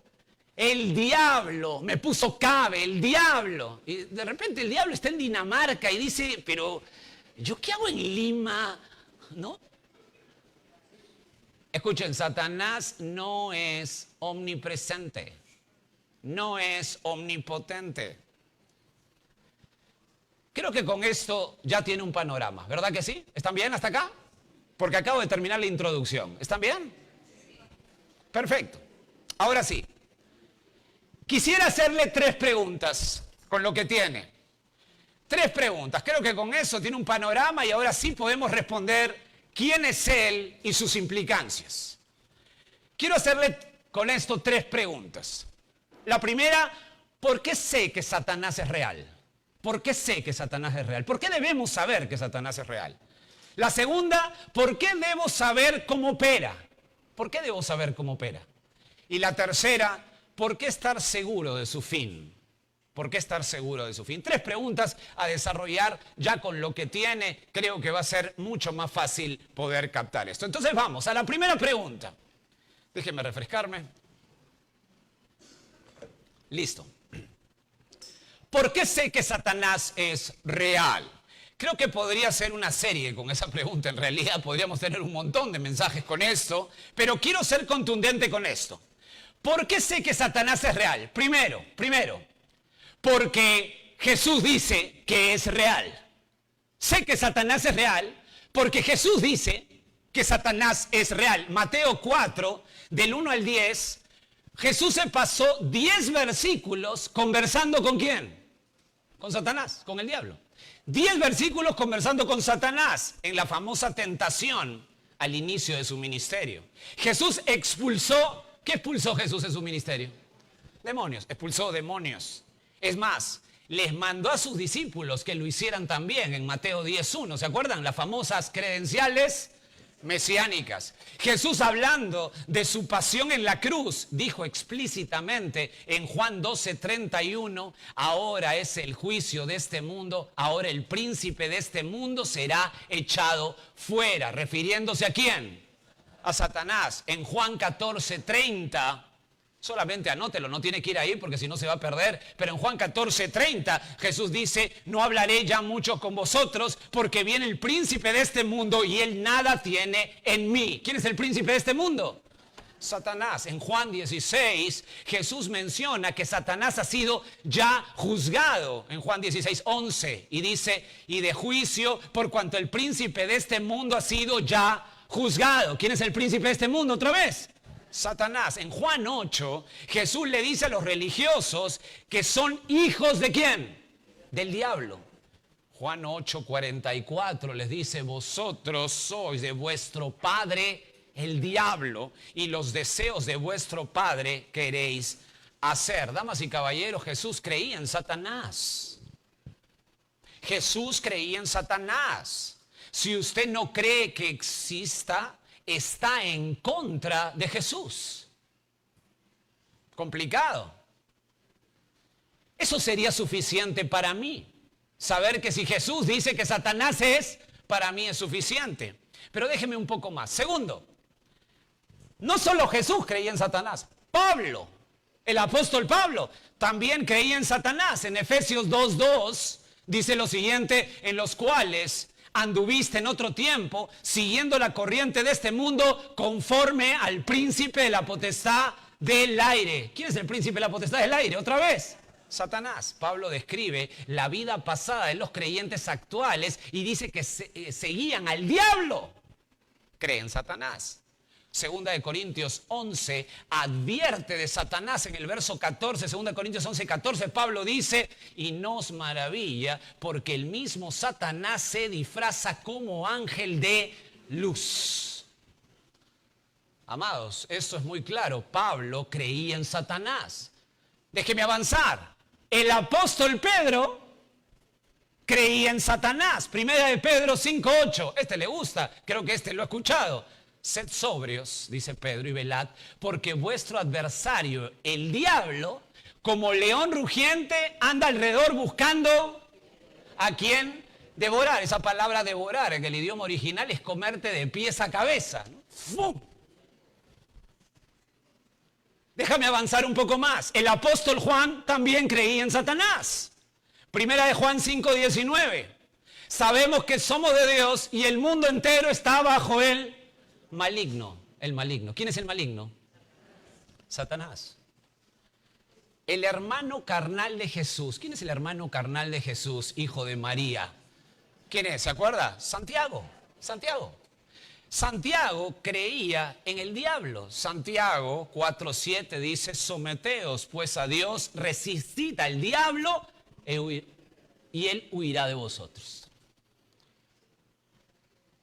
me puso cabe, el diablo. Y de repente el diablo está en Dinamarca y dice, pero ¿yo qué hago en Lima? ¿No? Escuchen, Satanás no es omnipresente, no es omnipotente. Creo que con esto ya tiene un panorama, ¿verdad que sí? ¿Están bien hasta acá? Porque acabo de terminar la introducción. ¿Están bien? Perfecto. Ahora sí. Quisiera hacerle 3 preguntas con lo que tiene. 3 preguntas. Creo que con eso tiene un panorama y ahora sí podemos responder quién es Él y sus implicancias. Quiero hacerle con esto 3 preguntas. La primera, ¿por qué sé que Satanás es real? ¿Por qué sé que Satanás es real? ¿Por qué debemos saber que Satanás es real? La segunda, ¿por qué debo saber cómo opera? ¿Por qué debo saber cómo opera? Y la tercera, ¿por qué estar seguro de su fin? ¿Por qué estar seguro de su fin? 3 preguntas a desarrollar ya con lo que tiene. Creo que va a ser mucho más fácil poder captar esto. Entonces vamos a la primera pregunta. Déjenme refrescarme. Listo. ¿Por qué sé que Satanás es real? Creo que podría ser una serie con esa pregunta. En realidad podríamos tener un montón de mensajes con esto, pero quiero ser contundente con esto. ¿Por qué sé que Satanás es real? Primero, porque Jesús dice que es real. Sé que Satanás es real porque Jesús dice que Satanás es real. Mateo 4, del 1 al 10, Jesús se pasó 10 versículos conversando ¿con quién? Con Satanás, con el diablo. 10 versículos conversando con Satanás en la famosa tentación al inicio de su ministerio. Jesús expulsó, ¿qué expulsó Jesús en su ministerio? Demonios, expulsó demonios. Es más, les mandó a sus discípulos que lo hicieran también en Mateo 10:1. ¿Se acuerdan? Las famosas credenciales mesiánicas. Jesús, hablando de su pasión en la cruz, dijo explícitamente en Juan 12:31, ahora es el juicio de este mundo, ahora el príncipe de este mundo será echado fuera. ¿Refiriéndose a quién? A Satanás. En Juan 14:30, solamente anótelo, no tiene que ir ahí porque si no se va a perder. Pero en Juan 14:30 Jesús dice, no hablaré ya mucho con vosotros porque viene el príncipe de este mundo y él nada tiene en mí. ¿Quién es el príncipe de este mundo? Satanás. En Juan 16 Jesús menciona que Satanás ha sido ya juzgado. En Juan 16:11 y dice, y de juicio por cuanto el príncipe de este mundo ha sido ya juzgado. ¿Quién es el príncipe de este mundo otra vez? Satanás. En Juan 8, Jesús le dice a los religiosos que son hijos ¿de quién? Del diablo. Juan 8:44 les dice, vosotros sois de vuestro padre el diablo y los deseos de vuestro padre queréis hacer. Damas y caballeros, Jesús creía en Satanás. Jesús creía en Satanás. Si usted no cree que exista, está en contra de Jesús. Complicado. Eso sería suficiente para mí. Saber que si Jesús dice que Satanás es, para mí es suficiente. Pero déjeme un poco más. Segundo, no solo Jesús creía en Satanás. Pablo, el apóstol Pablo, también creía en Satanás. En Efesios 2:2 dice lo siguiente, en los cuales anduviste en otro tiempo, siguiendo la corriente de este mundo, conforme al príncipe de la potestad del aire. ¿Quién es el príncipe de la potestad del aire? Otra vez, Satanás. Pablo describe la vida pasada de los creyentes actuales y dice que seguían al diablo. Creen en Satanás. Segunda de Corintios 11 advierte de Satanás en el verso 14, Segunda de Corintios 11, 14, Pablo dice, y no os maravilla, porque el mismo Satanás se disfraza como ángel de luz. Amados, esto es muy claro, Pablo creía en Satanás. Déjeme avanzar. El apóstol Pedro creía en Satanás. Primera de Pedro 5:8. Este le gusta, creo que este lo ha escuchado. Sed sobrios, dice Pedro, y velad, porque vuestro adversario, el diablo, como león rugiente, anda alrededor buscando a quién devorar. Esa palabra devorar en el idioma original es comerte de pies a cabeza, ¿no? ¡Fum! Déjame avanzar un poco más. El apóstol Juan también creía en Satanás. Primera de Juan 5:19. Sabemos que somos de Dios y el mundo entero está bajo él. Maligno, el maligno. ¿Quién es el maligno? Satanás. El hermano carnal de Jesús. ¿Quién es el hermano carnal de Jesús, hijo de María? ¿Quién es? ¿Se acuerda? Santiago. Santiago creía en el diablo. Santiago 4:7 dice, someteos pues a Dios, resistid al diablo y él huirá de vosotros.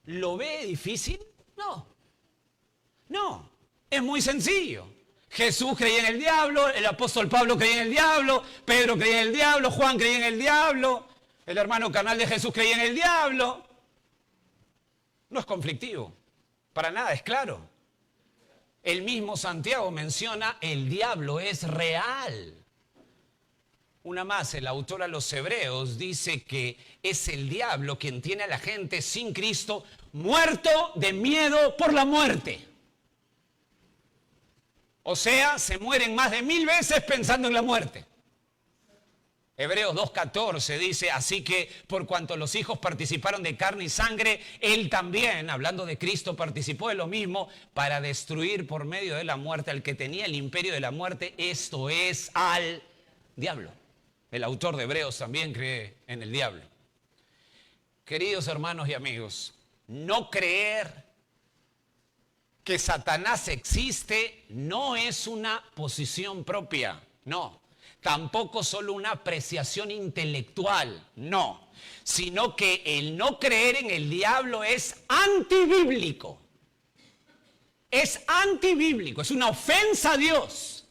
¿Lo ve difícil? No, es muy sencillo. Jesús creía en el diablo, el apóstol Pablo creía en el diablo, Pedro creía en el diablo, Juan creía en el diablo, el hermano carnal de Jesús creía en el diablo. No es conflictivo, para nada, es claro. El mismo Santiago menciona, el diablo es real. Una más, el autor a los Hebreos dice que es el diablo quien tiene a la gente sin Cristo muerto de miedo por la muerte. O sea, se mueren más de 1000 veces pensando en la muerte. Hebreos 2:14 dice, así que por cuanto los hijos participaron de carne y sangre, él también, hablando de Cristo, participó de lo mismo para destruir por medio de la muerte al que tenía el imperio de la muerte, esto es al diablo. El autor de Hebreos también cree en el diablo. Queridos hermanos y amigos, no creer que Satanás existe no es una posición propia, no. Tampoco solo una apreciación intelectual, no. Sino que el no creer en el diablo es antibíblico. Es antibíblico, es una ofensa a Dios.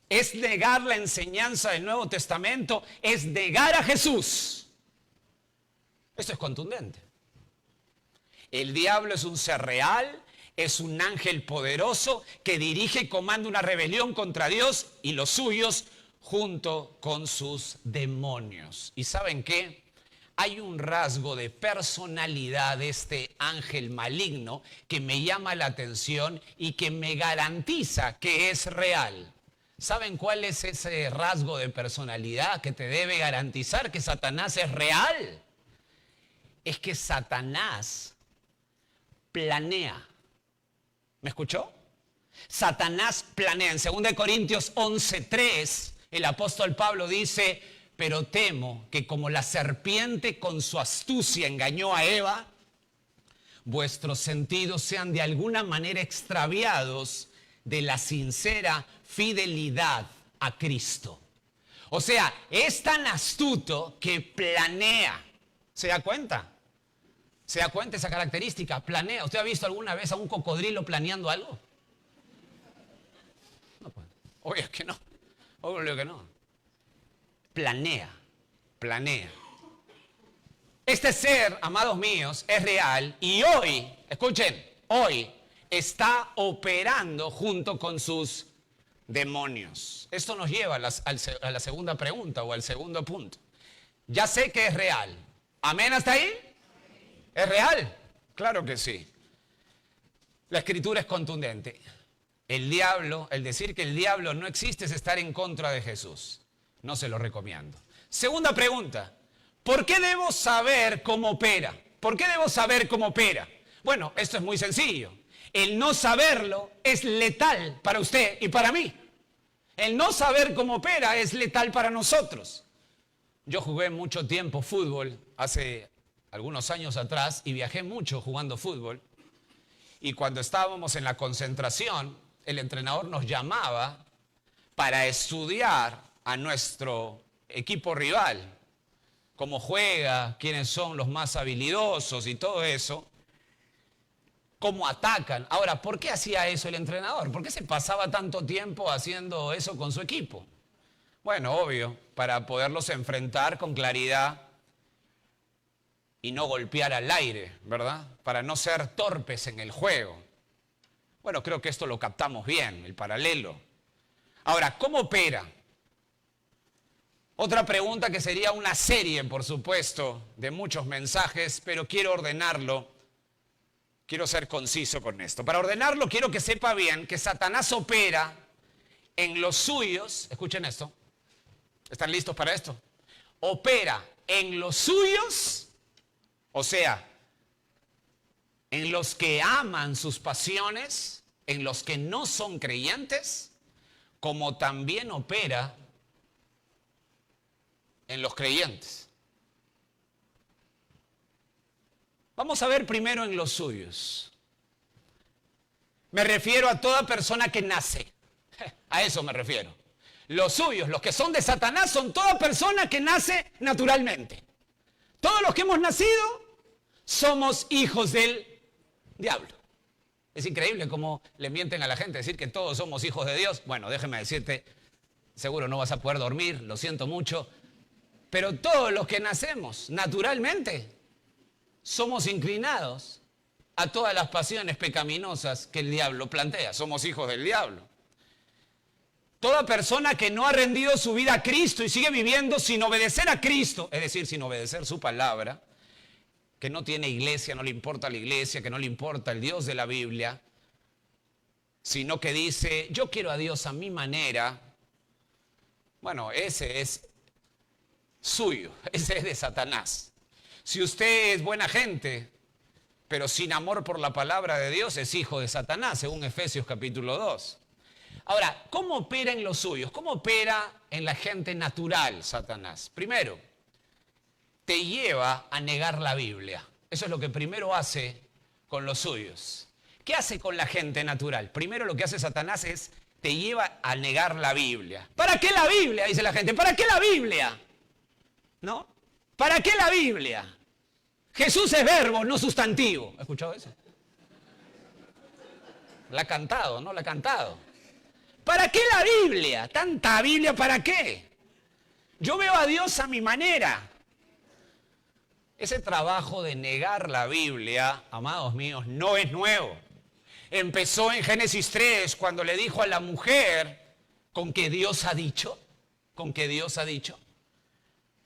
Es negar la enseñanza del Nuevo Testamento, es negar a Jesús. Esto es contundente. El diablo es un ser real, es un ángel poderoso que dirige y comanda una rebelión contra Dios y los suyos junto con sus demonios. ¿Y saben qué? Hay un rasgo de personalidad de este ángel maligno que me llama la atención y que me garantiza que es real. ¿Saben cuál es ese rasgo de personalidad que te debe garantizar que Satanás es real? Es que Satanás planea. ¿Me escuchó? Satanás planea. En 2 Corintios 11:3, el apóstol Pablo dice, pero temo que como la serpiente con su astucia engañó a Eva, vuestros sentidos sean de alguna manera extraviados de la sincera fidelidad a Cristo. O sea, es tan astuto que planea. ¿Se da cuenta? ¿Se da cuenta esa característica? Planea. ¿Usted ha visto alguna vez a un cocodrilo planeando algo? No, pues, obvio que no. Obvio que no. Planea. Este ser, amados míos, es real y hoy, escuchen, hoy está operando junto con sus demonios. Esto nos lleva a la segunda pregunta o al segundo punto. Ya sé que es real. ¿Amén hasta ahí? ¿Es real? Claro que sí. La escritura es contundente. El diablo, el decir que el diablo no existe es estar en contra de Jesús. No se lo recomiendo. Segunda pregunta. ¿Por qué debo saber cómo opera? ¿Por qué debo saber cómo opera? Bueno, esto es muy sencillo. El no saberlo es letal para usted y para mí. El no saber cómo opera es letal para nosotros. Yo jugué mucho tiempo fútbol hace algunos años atrás y viajé mucho jugando fútbol. Y cuando estábamos en la concentración, el entrenador nos llamaba para estudiar a nuestro equipo rival, cómo juega, quiénes son los más habilidosos y todo eso, cómo atacan. Ahora, ¿por qué hacía eso el entrenador? ¿Por qué se pasaba tanto tiempo haciendo eso con su equipo? Bueno, obvio, para poderlos enfrentar con claridad y no golpear al aire, ¿verdad? Para no ser torpes en el juego. Bueno, creo que esto lo captamos bien, el paralelo. Ahora, ¿cómo opera? Otra pregunta que sería una serie, por supuesto, de muchos mensajes, pero quiero ordenarlo. Quiero ser conciso con esto. Para ordenarlo, quiero que sepa bien que Satanás opera en los suyos. Escuchen esto. ¿Están listos para esto? Opera en los suyos, o sea, en los que aman sus pasiones, en los que no son creyentes, como también opera en los creyentes. Vamos a ver primero en los suyos. Me refiero a toda persona que nace. A eso me refiero. Los suyos, los que son de Satanás, son toda persona que nace naturalmente. Todos los que hemos nacido somos hijos del diablo. Es increíble cómo le mienten a la gente decir que todos somos hijos de Dios. Bueno, déjeme decirte, seguro no vas a poder dormir, lo siento mucho, pero todos los que nacemos naturalmente somos inclinados a todas las pasiones pecaminosas que el diablo plantea. Somos hijos del diablo. Toda persona que no ha rendido su vida a Cristo y sigue viviendo sin obedecer a Cristo, es decir, sin obedecer su palabra, que no tiene iglesia, no le importa la iglesia, que no le importa el Dios de la Biblia, sino que dice, yo quiero a Dios a mi manera, bueno, ese es suyo, ese es de Satanás. Si usted es buena gente, pero sin amor por la palabra de Dios, es hijo de Satanás, según Efesios capítulo 2. Ahora, ¿cómo opera en los suyos? ¿Cómo opera en la gente natural Satanás? Primero, te lleva a negar la Biblia. Eso es lo que primero hace con los suyos. ¿Qué hace con la gente natural? Primero lo que hace Satanás es, te lleva a negar la Biblia. ¿Para qué la Biblia? Dice la gente. ¿Para qué la Biblia? ¿No? ¿Para qué la Biblia? Jesús es verbo, no sustantivo. ¿Has escuchado eso? La ha cantado, ¿no? La ha cantado. ¿Para qué la Biblia? ¿Tanta Biblia para qué? Yo veo a Dios a mi manera. Ese trabajo de negar la Biblia, amados míos, no es nuevo. Empezó en Génesis 3 cuando le dijo a la mujer, ¿con qué Dios ha dicho? ¿Con qué Dios ha dicho?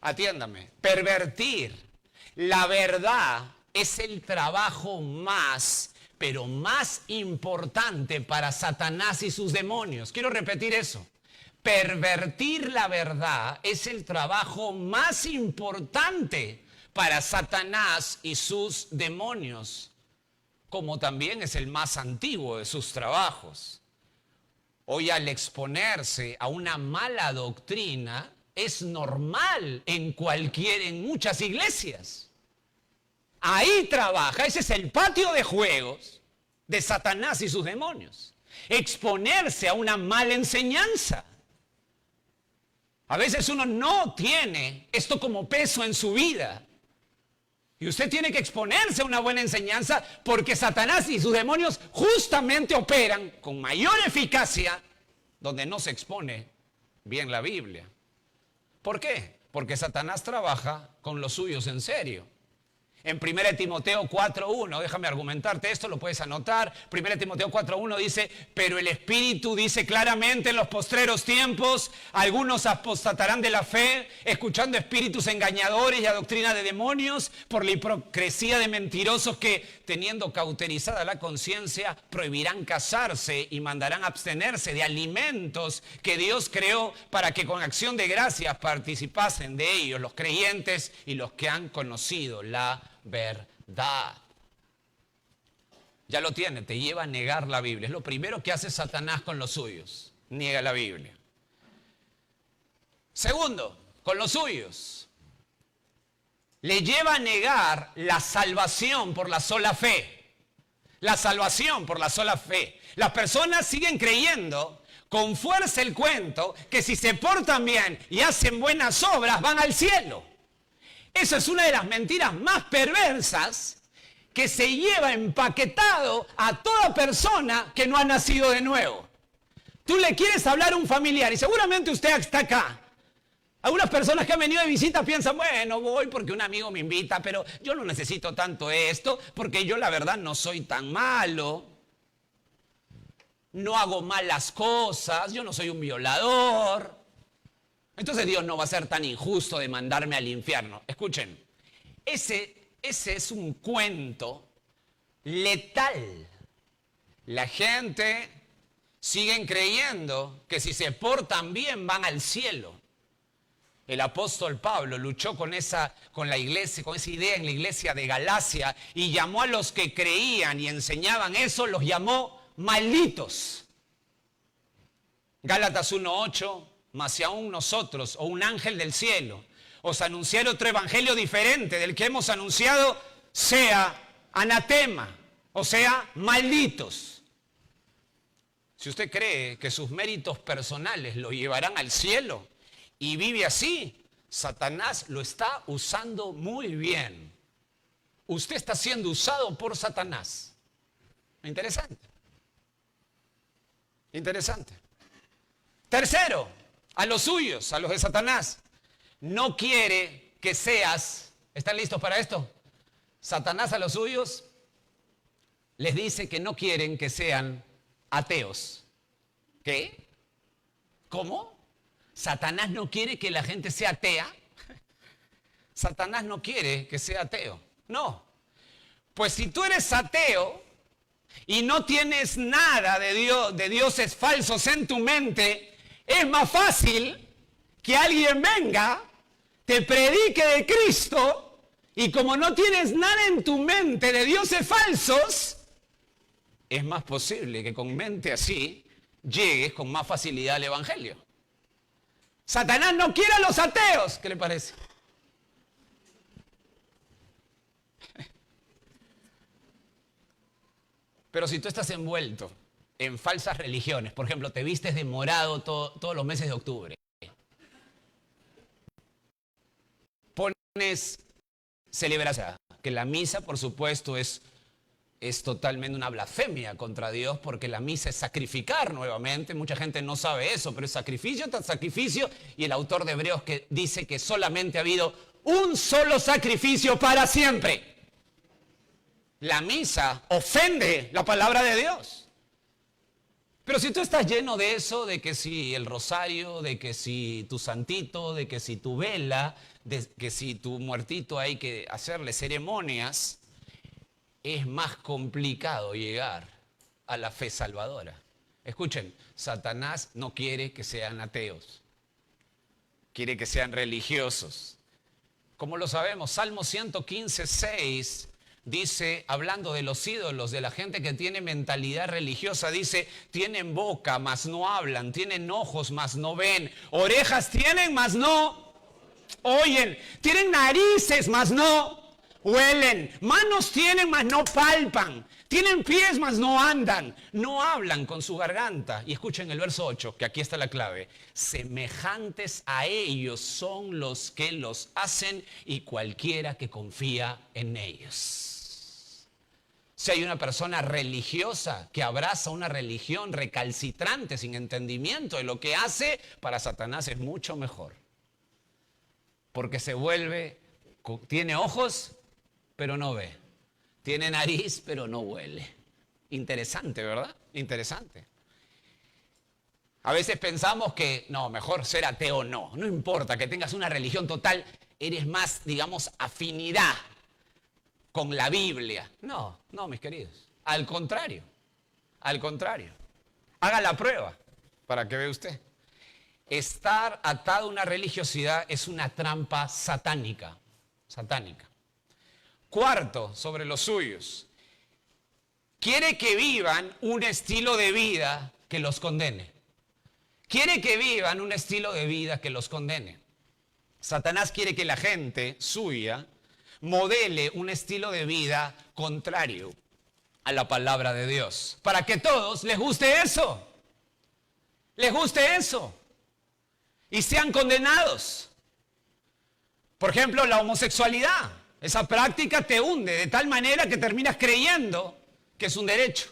Atiéndame, pervertir la verdad es el trabajo más, pero más importante para Satanás y sus demonios. Quiero repetir eso. Pervertir la verdad es el trabajo más importante para Satanás y sus demonios, como también es el más antiguo de sus trabajos. Hoy, al exponerse a una mala doctrina, es normal en muchas iglesias. Ahí trabaja, ese es el patio de juegos de Satanás y sus demonios. Exponerse a una mala enseñanza. A veces uno no tiene esto como peso en su vida. Y usted tiene que exponerse a una buena enseñanza porque Satanás y sus demonios justamente operan con mayor eficacia donde no se expone bien la Biblia. ¿Por qué? Porque Satanás trabaja con los suyos en serio. En 1 Timoteo 4.1, déjame argumentarte esto, lo puedes anotar. 1 Timoteo 4.1 dice, pero el Espíritu dice claramente en los postreros tiempos, algunos apostatarán de la fe, escuchando espíritus engañadores y a doctrina de demonios, por la hipocresía de mentirosos que, teniendo cauterizada la conciencia, prohibirán casarse y mandarán abstenerse de alimentos que Dios creó para que con acción de gracias participasen de ellos los creyentes y los que han conocido la verdad. Ya lo tiene, te lleva a negar la Biblia. Es lo primero que hace Satanás con los suyos. Niega la Biblia. Segundo, con los suyos. Le lleva a negar la salvación por la sola fe. la salvación por la sola fe. Las personas siguen creyendo con fuerza el cuento que si se portan bien y hacen buenas obras van al cielo. Eso es una de las mentiras más perversas que se lleva empaquetado a toda persona que no ha nacido de nuevo. Tú le quieres hablar a un familiar y seguramente usted está acá. Algunas personas que han venido de visita piensan, bueno, voy porque un amigo me invita, pero yo no necesito tanto esto, porque yo la verdad no soy tan malo, no hago malas cosas, yo no soy un violador. Entonces Dios no va a ser tan injusto de mandarme al infierno. Escuchen, ese es un cuento letal. La gente sigue creyendo que si se portan bien van al cielo. El apóstol Pablo luchó con esa idea en la iglesia de Galacia y llamó a los que creían y enseñaban eso, los llamó malditos. Gálatas 1:8, mas si aún nosotros o un ángel del cielo os anunciara otro evangelio diferente del que hemos anunciado, sea anatema, o sea, malditos. Si usted cree que sus méritos personales lo llevarán al cielo, y vive así, Satanás lo está usando muy bien. Usted está siendo usado por Satanás. Interesante. Interesante. Tercero, a los suyos, a los de Satanás. No quiere que seas, ¿están listos para esto? Satanás a los suyos les dice que no quieren que sean ateos. ¿Qué? ¿Cómo? ¿Satanás no quiere que la gente sea atea? Satanás no quiere que sea ateo. No. Pues si tú eres ateo y no tienes nada de dioses falsos en tu mente, es más fácil que alguien venga, te predique de Cristo, y como no tienes nada en tu mente de dioses falsos, es más posible que con mente así llegues con más facilidad al evangelio. Satanás no quiere a los ateos. ¿Qué le parece? Pero si tú estás envuelto en falsas religiones, por ejemplo, te vistes de morado todos los meses de octubre, pones celebración, que la misa, por supuesto, es totalmente una blasfemia contra Dios, porque la misa es sacrificar nuevamente. Mucha gente no sabe eso, pero es sacrificio tras sacrificio, y el autor de Hebreos que dice que solamente ha habido un solo sacrificio para siempre. La misa ofende la palabra de Dios. Pero si tú estás lleno de eso, de que si el rosario, de que si tu santito, de que si tu vela, de que si tu muertito hay que hacerle ceremonias, es más complicado llegar a la fe salvadora. Escuchen, Satanás no quiere que sean ateos, quiere que sean religiosos. ¿Cómo lo sabemos? Salmo 115:6 dice, hablando de los ídolos, de la gente que tiene mentalidad religiosa, dice, tienen boca, mas no hablan, tienen ojos, mas no ven, orejas tienen, mas no oyen, tienen narices, mas no huelen, manos tienen, mas no palpan, tienen pies, mas no andan, no hablan con su garganta. Y escuchen el verso 8, que aquí está la clave. Semejantes a ellos son los que los hacen y cualquiera que confía en ellos. Si hay una persona religiosa que abraza una religión recalcitrante, sin entendimiento de lo que hace, para Satanás es mucho mejor. Porque se vuelve, tiene ojos, pero no ve. Tiene nariz, pero no huele. Interesante, ¿verdad? Interesante. A veces pensamos que, no, mejor ser ateo no. No importa que tengas una religión total, eres más, digamos, afinidad con la Biblia. No, mis queridos. Al contrario. Al contrario. Haga la prueba para que vea usted. Estar atado a una religiosidad es una trampa satánica. Satánica. Cuarto, sobre los suyos. Quiere que vivan un estilo de vida que los condene. Quiere que vivan un estilo de vida que los condene. Satanás quiere que la gente suya modele un estilo de vida contrario a la palabra de Dios. Para que todos les guste eso. Les guste eso. Y sean condenados. Por ejemplo, la homosexualidad. Esa práctica te hunde de tal manera que terminas creyendo que es un derecho.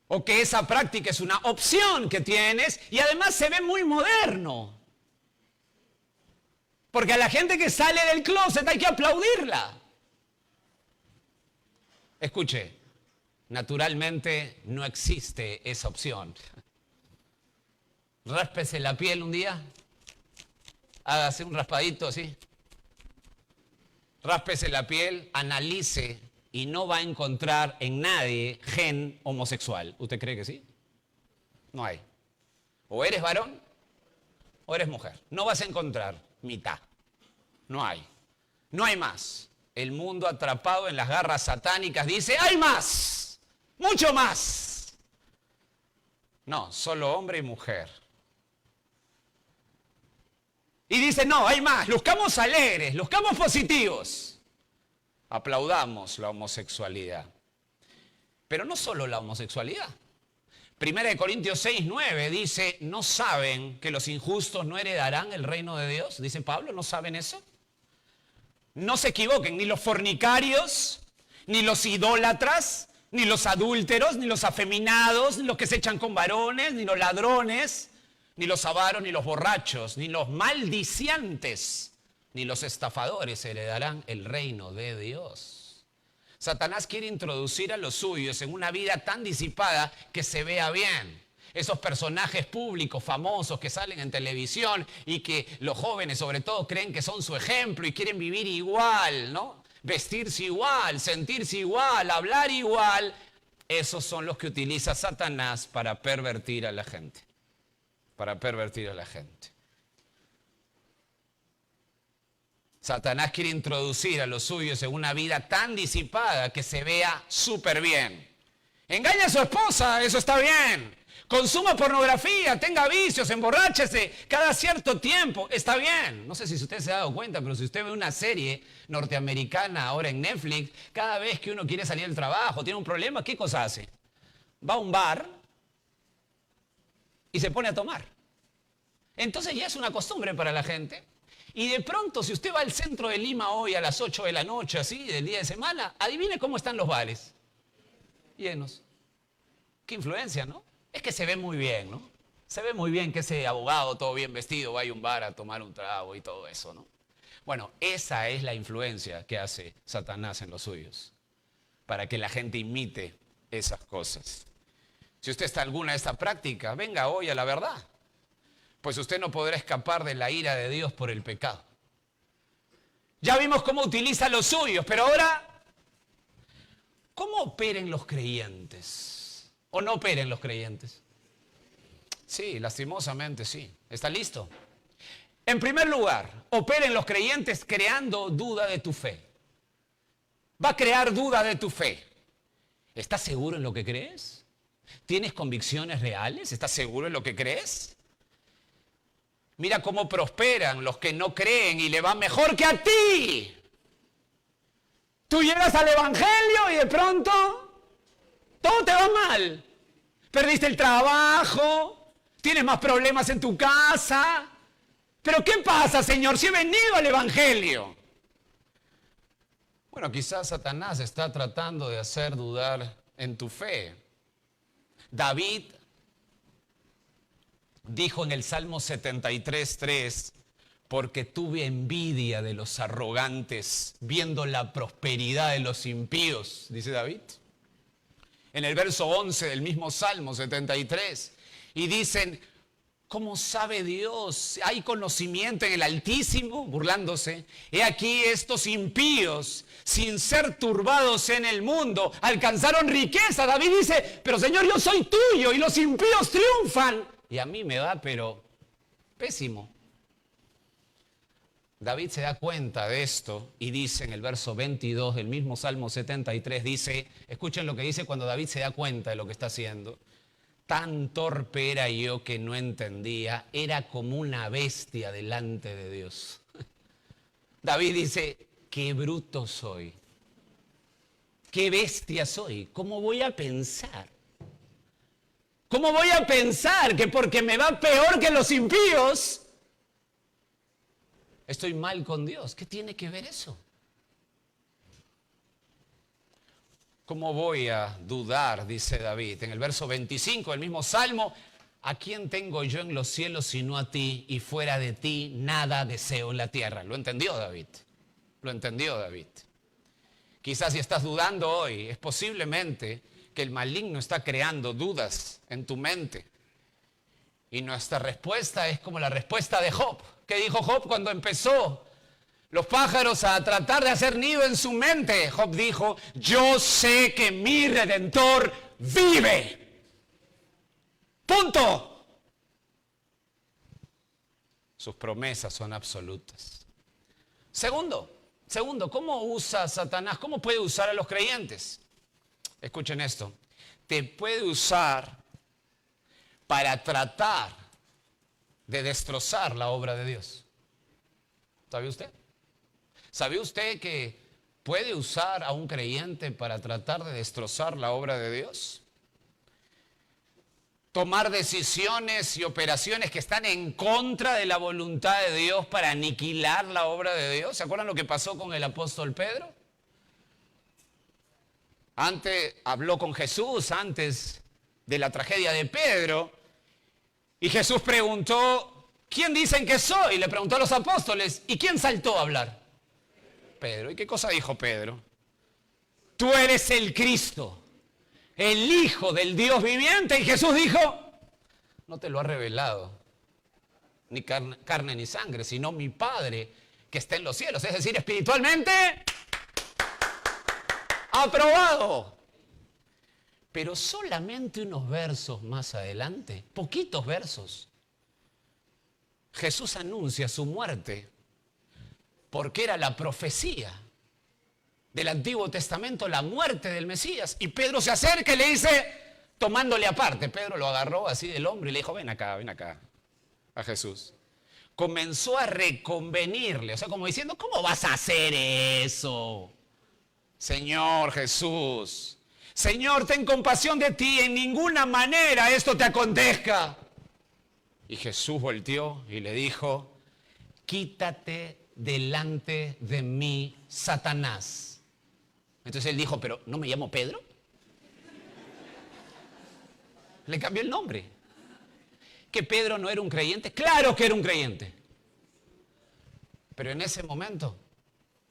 O que esa práctica es una opción que tienes y además se ve muy moderno. Porque a la gente que sale del closet hay que aplaudirla. Escuche, naturalmente no existe esa opción. Ráspese la piel un día, hágase un raspadito así. Ráspese la piel, analice y no va a encontrar en nadie gen homosexual. ¿Usted cree que sí? No hay. O eres varón o eres mujer. No vas a encontrar mitad. No hay. No hay más. El mundo atrapado en las garras satánicas dice, ¡hay más! ¡Mucho más! No, solo hombre y mujer. Y dice, no, hay más. Luzcamos alegres, luzcamos positivos. Aplaudamos la homosexualidad. Pero no solo la homosexualidad. Primera de Corintios 6, 9 dice, ¿no saben que los injustos no heredarán el reino de Dios? Dice Pablo, ¿no saben eso? No se equivoquen, ni los fornicarios, ni los idólatras, ni los adúlteros, ni los afeminados, ni los que se echan con varones, ni los ladrones, ni los avaros, ni los borrachos, ni los maldiciantes, ni los estafadores heredarán el reino de Dios. Satanás quiere introducir a los suyos en una vida tan disipada que se vea bien. Esos personajes públicos famosos que salen en televisión y que los jóvenes sobre todo creen que son su ejemplo y quieren vivir igual, ¿no? Vestirse igual, sentirse igual, hablar igual. Esos son los que utiliza Satanás para pervertir a la gente. Para pervertir a la gente. Satanás quiere introducir a los suyos en una vida tan disipada que se vea súper bien. Engaña a su esposa, eso está bien. Consuma pornografía, tenga vicios, emborráchese cada cierto tiempo, está bien. No sé si usted se ha dado cuenta, pero si usted ve una serie norteamericana ahora en Netflix, cada vez que uno quiere salir del trabajo, tiene un problema, ¿qué cosa hace? Va a un bar y se pone a tomar. Entonces ya es una costumbre para la gente. Y de pronto, si usted va al centro de Lima hoy a las 8 de la noche, así, del día de semana, adivine cómo están los bares. Llenos. Qué influencia, ¿no? Es que se ve muy bien, ¿no? Se ve muy bien que ese abogado todo bien vestido vaya a un bar a tomar un trago y todo eso, ¿no? Bueno, esa es la influencia que hace Satanás en los suyos, para que la gente imite esas cosas. Si usted está en alguna de estas prácticas, venga hoy a la verdad, pues usted no podrá escapar de la ira de Dios por el pecado. Ya vimos cómo utiliza los suyos, pero ahora, ¿cómo operen los creyentes? ¿O no operen los creyentes? Sí, lastimosamente sí. ¿Está listo? En primer lugar, operen los creyentes creando duda de tu fe. Va a crear duda de tu fe. ¿Estás seguro en lo que crees? ¿Tienes convicciones reales? ¿Estás seguro en lo que crees? Mira cómo prosperan los que no creen y le va mejor que a ti. Tú llegas al evangelio y de pronto todo te va mal. Perdiste el trabajo, tienes más problemas en tu casa. ¿Pero qué pasa, Señor, si he venido al evangelio? Bueno, quizás Satanás está tratando de hacer dudar en tu fe. David dijo en el Salmo 73:3, porque tuve envidia de los arrogantes, viendo la prosperidad de los impíos, dice David. En el verso 11 del mismo Salmo 73, y dicen, ¿cómo sabe Dios? ¿Hay conocimiento en el Altísimo? Burlándose. He aquí estos impíos, sin ser turbados en el mundo, alcanzaron riqueza. David dice, pero Señor, yo soy tuyo y los impíos triunfan. Y a mí me va, pero pésimo. David se da cuenta de esto y dice en el verso 22 del mismo Salmo 73, dice, escuchen lo que dice cuando David se da cuenta de lo que está haciendo. Tan torpe era yo que no entendía, era como una bestia delante de Dios. David dice, qué bruto soy. qué bestia soy. ¿Cómo voy a pensar? ¿Cómo voy a pensar que porque me va peor que los impíos, estoy mal con Dios? ¿Qué tiene que ver eso? ¿Cómo voy a dudar? Dice David en el verso 25 del mismo Salmo. ¿A quién tengo yo en los cielos sino a ti? Y fuera de ti nada deseo en la tierra. ¿Lo entendió David? Lo entendió David. Quizás si estás dudando hoy, es posiblemente que el maligno está creando dudas en tu mente. Y nuestra respuesta es como la respuesta de Job. ¿Qué dijo Job cuando empezó los pájaros a tratar de hacer nido en su mente? Job dijo, yo sé que mi Redentor vive. Punto. Sus promesas son absolutas. Segundo, ¿cómo usa Satanás? ¿Cómo puede usar a los creyentes? Escuchen esto. Te puede usar para tratar de destrozar la obra de Dios. ¿Sabe usted? ¿Sabe usted que puede usar a un creyente para tratar de destrozar la obra de Dios? Tomar decisiones y operaciones que están en contra de la voluntad de Dios para aniquilar la obra de Dios. ¿Se acuerdan lo que pasó con el apóstol Pedro? Antes habló con Jesús, antes de la tragedia de Pedro, y Jesús preguntó, ¿quién dicen que soy? Le preguntó a los apóstoles, ¿y quién saltó a hablar? Pedro. ¿Y qué cosa dijo Pedro? Tú eres el Cristo, el Hijo del Dios viviente. Y Jesús dijo, no te lo ha revelado ni carne ni sangre, sino mi Padre que está en los cielos. Es decir, espiritualmente, aprobado. Pero solamente unos versos más adelante, poquitos versos, Jesús anuncia su muerte, porque era la profecía del Antiguo Testamento, la muerte del Mesías. Y Pedro se acerca y le dice, tomándole aparte, Pedro lo agarró así del hombro y le dijo, ven acá, a Jesús. Comenzó a reconvenirle, o sea, como diciendo, ¿cómo vas a hacer eso? Señor Jesús, Señor, ten compasión de ti, en ninguna manera esto te acontezca. Y Jesús volteó y le dijo, quítate delante de mí, Satanás. Entonces él dijo, pero ¿no me llamo Pedro? Le cambió el nombre. ¿Que Pedro no era un creyente? Claro que era un creyente. Pero en ese momento,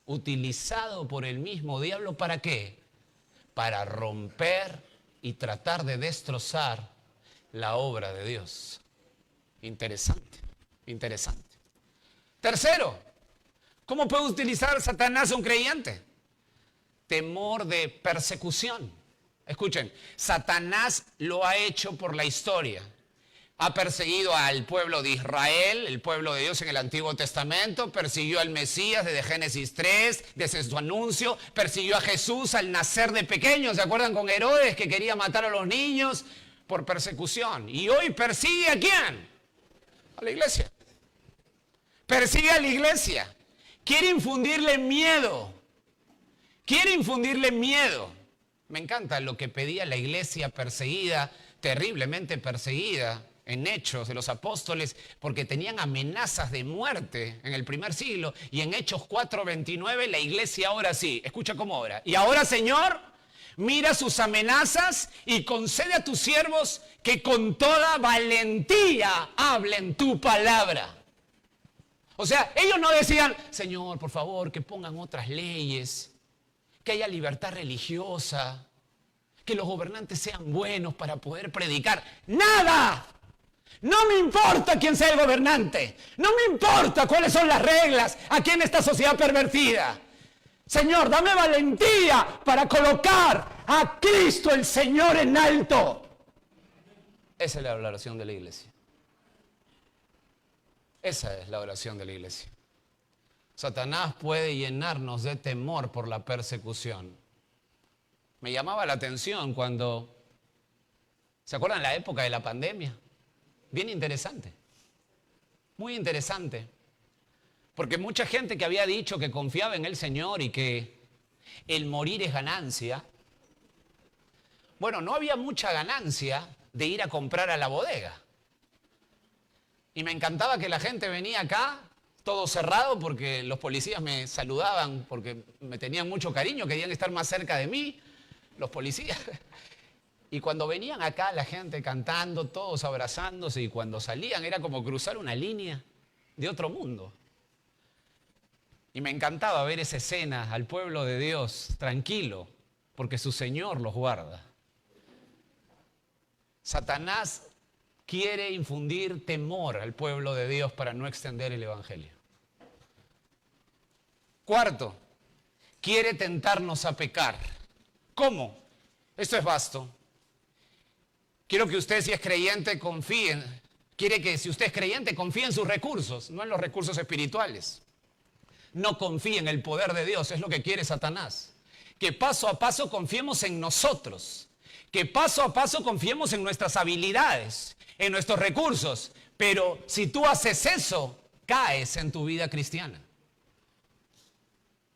utilizado por el mismo diablo, ¿para qué? Para romper y tratar de destrozar la obra de Dios. Interesante, interesante. Tercero, ¿cómo puede utilizar Satanás a un creyente? Temor de persecución. Escuchen, Satanás lo ha hecho por la historia. Ha perseguido al pueblo de Israel, el pueblo de Dios en el Antiguo Testamento, persiguió al Mesías desde Génesis 3, desde su anuncio, persiguió a Jesús al nacer de pequeño, ¿se acuerdan con Herodes que quería matar a los niños? Por persecución. Y hoy persigue ¿a quién? A la iglesia. Persigue a la iglesia. Quiere infundirle miedo. Quiere infundirle miedo. Me encanta lo que pedía la iglesia perseguida, terriblemente perseguida, en Hechos de los Apóstoles, porque tenían amenazas de muerte en el primer siglo. Y en Hechos 4:29 la iglesia ora así. Escucha cómo ora. Y ahora, Señor, mira sus amenazas y concede a tus siervos que con toda valentía hablen tu palabra. O sea, ellos no decían, Señor, por favor, que pongan otras leyes, que haya libertad religiosa, que los gobernantes sean buenos para poder predicar. ¡Nada! No me importa quién sea el gobernante. No me importa cuáles son las reglas aquí en esta sociedad pervertida. Señor, dame valentía para colocar a Cristo el Señor en alto. Esa es la oración de la iglesia. Esa es la oración de la iglesia. Satanás puede llenarnos de temor por la persecución. Me llamaba la atención cuando, ¿se acuerdan la época de la pandemia? Bien interesante, muy interesante, porque mucha gente que había dicho que confiaba en el Señor y que el morir es ganancia, Bueno, no había mucha ganancia de ir a comprar a la bodega. Y me encantaba que la gente venía acá, todo cerrado, porque los policías me saludaban, porque me tenían mucho cariño, querían estar más cerca de mí, los policías. Y cuando venían acá la gente cantando, todos abrazándose, y cuando salían era como cruzar una línea de otro mundo. Y me encantaba ver esa escena, al pueblo de Dios tranquilo, porque su Señor los guarda. Satanás quiere infundir temor al pueblo de Dios para no extender el evangelio. Cuarto, quiere tentarnos a pecar. ¿Cómo? Esto es vasto. Quiero que usted, si es creyente, confíe. Quiere que, si usted es creyente, confíe en sus recursos, no en los recursos espirituales. No confíe en el poder de Dios, es lo que quiere Satanás. Que paso a paso confiemos en nosotros. Que paso a paso confiemos en nuestras habilidades, en nuestros recursos. Pero si tú haces eso, caes en tu vida cristiana.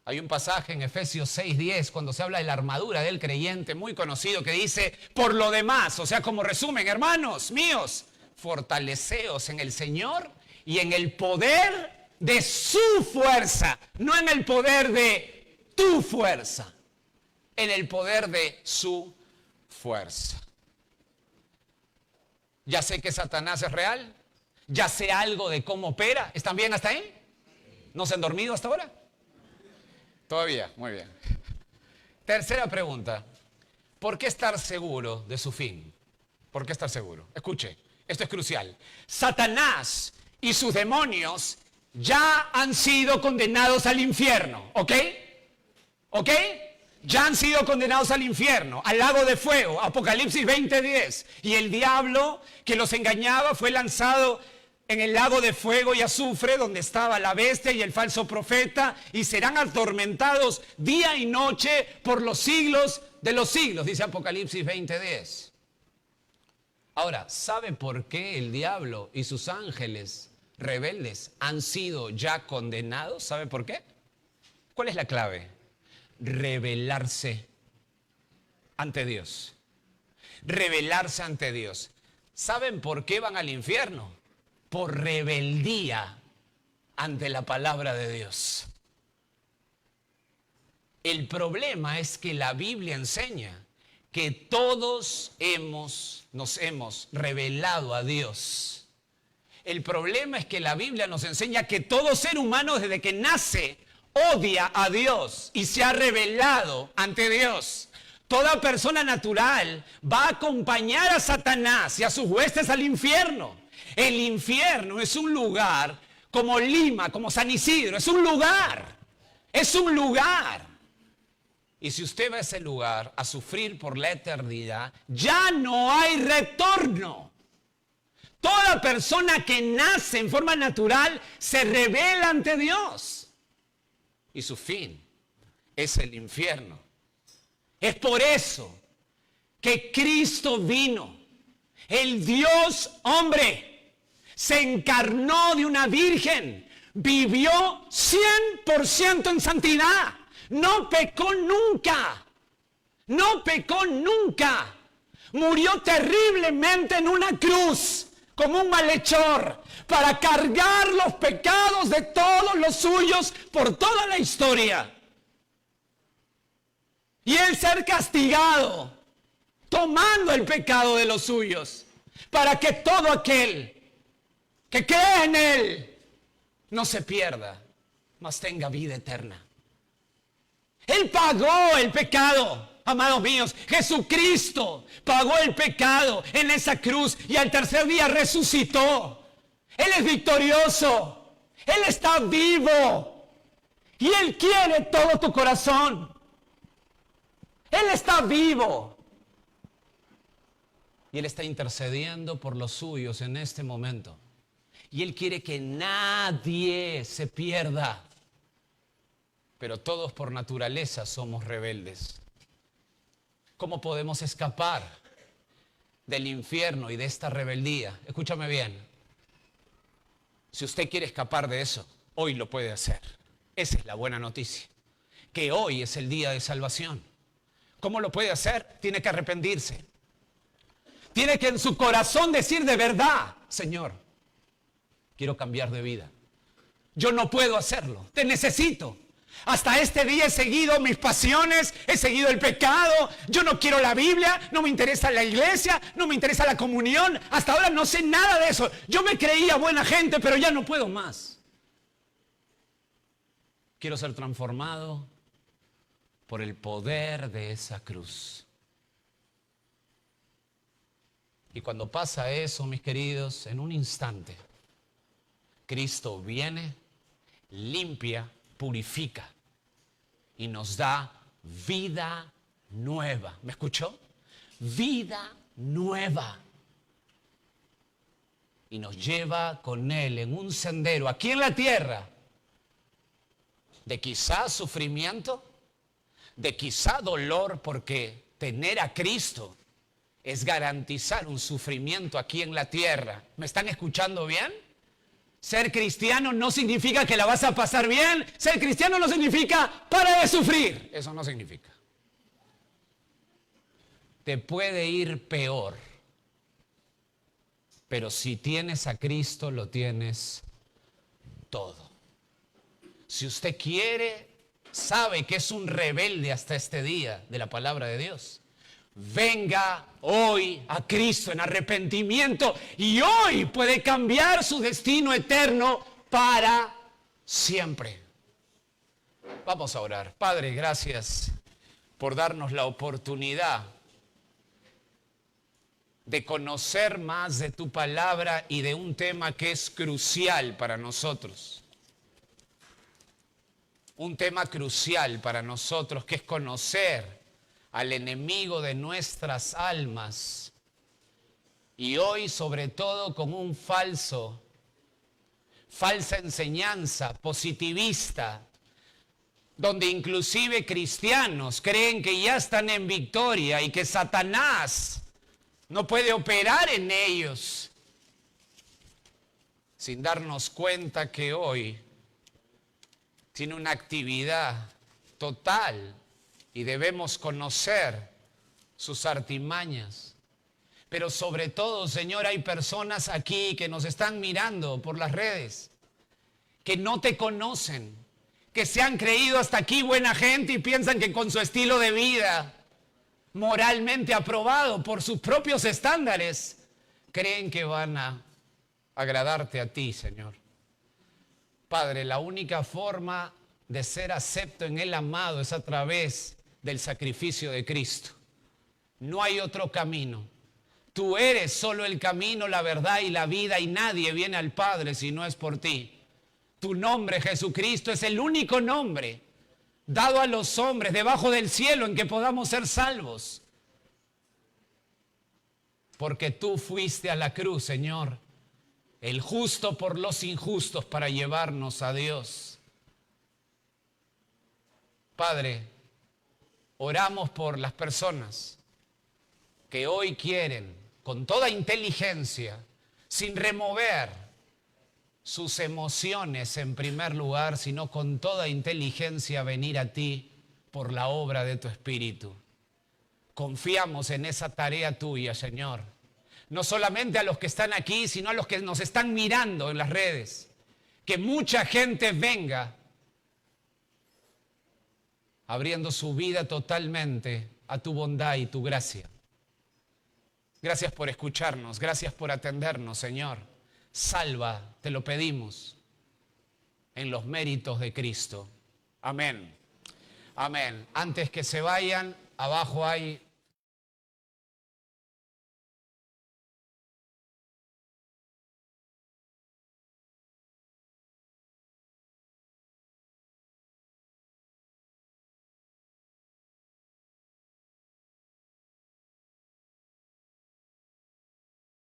Hay un pasaje en Efesios 6:10, cuando se habla de la armadura del creyente, muy conocido, que dice, por lo demás, o sea, como resumen, hermanos míos, fortaleceos en el Señor y en el poder de su fuerza, no en el poder de tu fuerza, en el poder de su fuerza. Ya sé que Satanás es real, ya sé algo de cómo opera. ¿Están bien hasta ahí? ¿No se han dormido hasta ahora? Todavía, muy bien. Tercera pregunta, ¿por qué estar seguro de su fin? ¿Por qué estar seguro? Escuche, esto es crucial. Satanás y sus demonios ya han sido condenados al infierno, ¿ok? ¿Ok? Ya han sido condenados al infierno, al lago de fuego, Apocalipsis 20:10. Y el diablo que los engañaba fue lanzado en el lago de fuego y azufre, donde estaba la bestia y el falso profeta, y serán atormentados día y noche por los siglos de los siglos, dice Apocalipsis 20:10. Ahora, ¿sabe por qué el diablo y sus ángeles rebeldes han sido ya condenados? ¿Sabe por qué? ¿Cuál es la clave? Rebelarse ante Dios. Rebelarse ante Dios. ¿Saben por qué van al infierno? Por rebeldía ante la palabra de Dios. El problema es que la Biblia enseña que todos nos hemos rebelado a Dios. El problema es que la Biblia nos enseña que todo ser humano desde que nace odia a Dios y se ha rebelado ante Dios. Toda persona natural va a acompañar a Satanás y a sus huestes al infierno. El infierno es un lugar como Lima, como San Isidro, es un lugar, es un lugar. Y si usted va a ese lugar a sufrir por la eternidad, ya no hay retorno. Toda persona que nace en forma natural se rebela ante Dios. Y su fin es el infierno. Es por eso que Cristo vino, el Dios hombre. Se encarnó de una virgen, vivió 100% en santidad, no pecó nunca, no pecó nunca, murió terriblemente en una cruz como un malhechor para cargar los pecados de todos los suyos por toda la historia. Y él ser castigado, tomando el pecado de los suyos, para que todo aquel que cree en Él no se pierda, mas tenga vida eterna. Él pagó el pecado, amados míos. Jesucristo pagó el pecado en esa cruz y al tercer día resucitó. Él es victorioso. Él está vivo. Y Él quiere todo tu corazón. Él está vivo. Y Él está intercediendo por los suyos en este momento. Y Él quiere que nadie se pierda. Pero todos por naturaleza somos rebeldes. ¿Cómo podemos escapar del infierno y de esta rebeldía? Escúchame bien. Si usted quiere escapar de eso, hoy lo puede hacer. Esa es la buena noticia. Que hoy es el día de salvación. ¿Cómo lo puede hacer? Tiene que arrepentirse. Tiene que en su corazón decir de verdad, Señor, quiero cambiar de vida. Yo no puedo hacerlo, te necesito. Hasta este día he seguido mis pasiones, he seguido el pecado. Yo no quiero la Biblia, no me interesa la iglesia, no me interesa la comunión. Hasta ahora no sé nada de eso. Yo me creía buena gente, pero ya no puedo más. Quiero ser transformado por el poder de esa cruz. Y cuando pasa eso, mis queridos, en un instante, Cristo viene, limpia, purifica y nos da vida nueva. ¿Me escuchó? Vida nueva. Y nos lleva con Él en un sendero aquí en la tierra de quizá sufrimiento, de quizá dolor, porque tener a Cristo es garantizar un sufrimiento aquí en la tierra. ¿Me están escuchando bien? Ser cristiano no significa que la vas a pasar bien. Ser cristiano no significa para de sufrir. Eso no significa. Te puede ir peor. Pero si tienes a Cristo, lo tienes todo. Si usted quiere, sabe que es un rebelde hasta este día de la palabra de Dios, venga hoy a Cristo en arrepentimiento y hoy puede cambiar su destino eterno para siempre. Vamos a orar. Padre, gracias por darnos la oportunidad de conocer más de tu palabra y de un tema que es crucial para nosotros. Un tema crucial para nosotros que es conocer al enemigo de nuestras almas. Y hoy, sobre todo, con un falsa enseñanza positivista, donde inclusive cristianos creen que ya están en victoria y que Satanás no puede operar en ellos, sin darnos cuenta que hoy tiene una actividad total y debemos conocer sus artimañas. Pero sobre todo, Señor, hay personas aquí que nos están mirando por las redes, que no te conocen, que se han creído hasta aquí buena gente y piensan que con su estilo de vida, moralmente aprobado por sus propios estándares, creen que van a agradarte a ti, Señor. Padre, la única forma de ser acepto en el amado es a través del sacrificio de Cristo. No hay otro camino. Tú eres solo el camino, la verdad y la vida, y nadie viene al Padre si no es por ti. Tu nombre, Jesucristo, es el único nombre dado a los hombres debajo del cielo en que podamos ser salvos. Porque tú fuiste a la cruz, Señor, el justo por los injustos para llevarnos a Dios. Padre, oramos por las personas que hoy quieren, con toda inteligencia, sin remover sus emociones en primer lugar, sino con toda inteligencia venir a ti por la obra de tu Espíritu. Confiamos en esa tarea tuya, Señor. No solamente a los que están aquí, sino a los que nos están mirando en las redes. Que mucha gente venga abriendo su vida totalmente a tu bondad y tu gracia. Gracias por escucharnos, gracias por atendernos, Señor. Salva, te lo pedimos, en los méritos de Cristo. Amén. Amén. Antes que se vayan, abajo hay